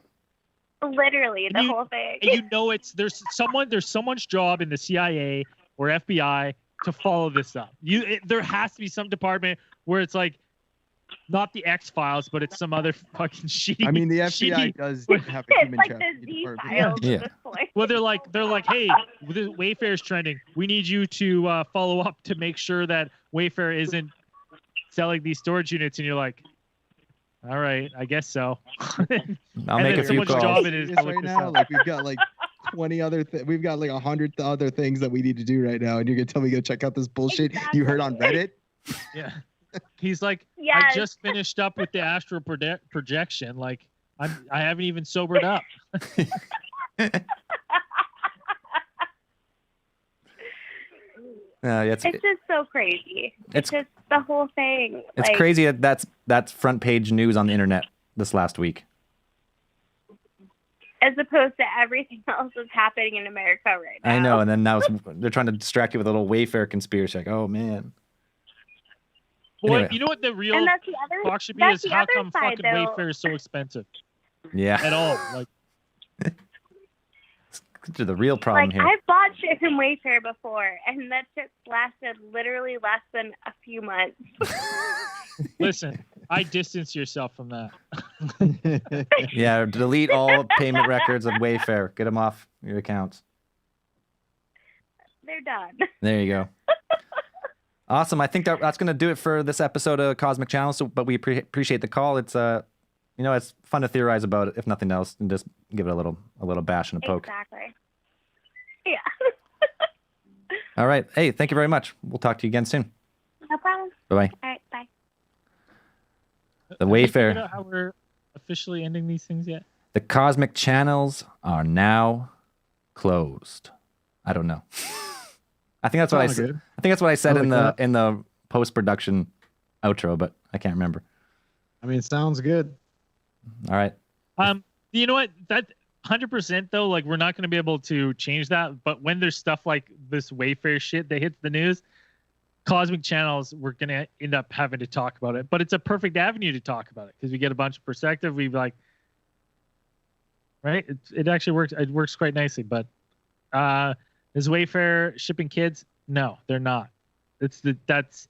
Literally, the You- whole thing. And you know there's someone's job in the CIA or FBI to follow this up. There has to be some department where it's like not the X-Files, but it's some other fucking shitty. I mean, the shitty- FBI does have a It's human like the trafficking Z department. files Yeah. at this point. Well, they're like, hey, the Wayfair's trending. We need you to follow up to make sure that Wayfair isn't selling these storage units. And you're like, all right, I guess so. I'll And make then a few someone's calls. job it is This to look right this now, up. like we've got like 20 other we've got like 100 other things that we need to do right now, and you're gonna tell me go check out this bullshit you heard on Reddit? Yeah. He's like, I Yes. just finished up with the astral projection. Like, I haven't even sobered up. It's just so crazy. It's just the whole thing. It's like, crazy that that's front page news on the internet this last week. as opposed to everything else that's happening in America right now. I know, and then now they're trying to distract you with a little Wayfair conspiracy. Like, oh man. Boy, Anyway. you know what the real And that's the other. talk should be that's is the how other come side, fucking though. Wayfair is so expensive? Yeah. at all. Like, To the real problem Like here. I've bought shit from Wayfair before, and that shit lasted literally less than a few months. listen, I distance yourself from that. Yeah, delete all payment records of Wayfair. Get them off your accounts. They're done. There you go. Awesome. I think that's going to do it for this episode of Cosmic Channel. So, but we appreciate the call. It's it's fun to theorize about it, if nothing else, and just give it a little bash and a poke. Exactly. Yeah. All right. Hey, thank you very much. We'll talk to you again soon. No problem. Bye-bye. All right, bye. The Have you figured Wayfair. out how we're officially ending these things yet? The Cosmic Channels are now closed. I don't know. I think that's what I Sounds said. good. I think that's what I said I like in the post-production outro, but I can't remember. I mean, it sounds good. All right. You know what? That 100% though, like we're not going to be able to change that. But when there's stuff like this Wayfair shit that hits the news, Cosmic Channels, we're going to end up having to talk about it. But it's a perfect avenue to talk about it because we get a bunch of perspective. We've like, right? It actually works. It works quite nicely. But is Wayfair shipping kids? No, they're not. That's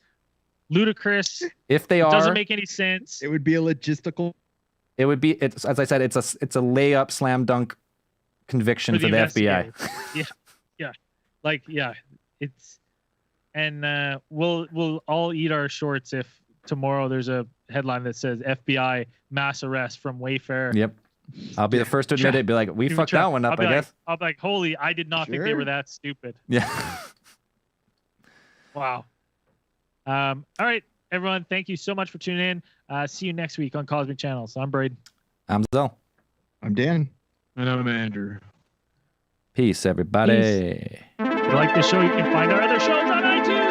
ludicrous. If they It are, doesn't make any sense. It would be a logistical. it would be. It's as I said. It's a layup, slam dunk conviction for the FBI. investigators. yeah. It's and we'll all eat our shorts if tomorrow there's a headline that says FBI mass arrest from Wayfair. Yep. I'll be the first to admit it. Be like, we Give me fucked try. that one up, I'll be I like- guess. I'll be like, holy, I did not think they Sure. were that stupid. Yeah. Wow. All right, everyone. Thank you so much for tuning in. See you next week on Cosmic Channels. I'm Braden. I'm Zell. I'm Dan. And I'm Andrew. Peace, everybody. If you like the show, you can find our other shows on iTunes.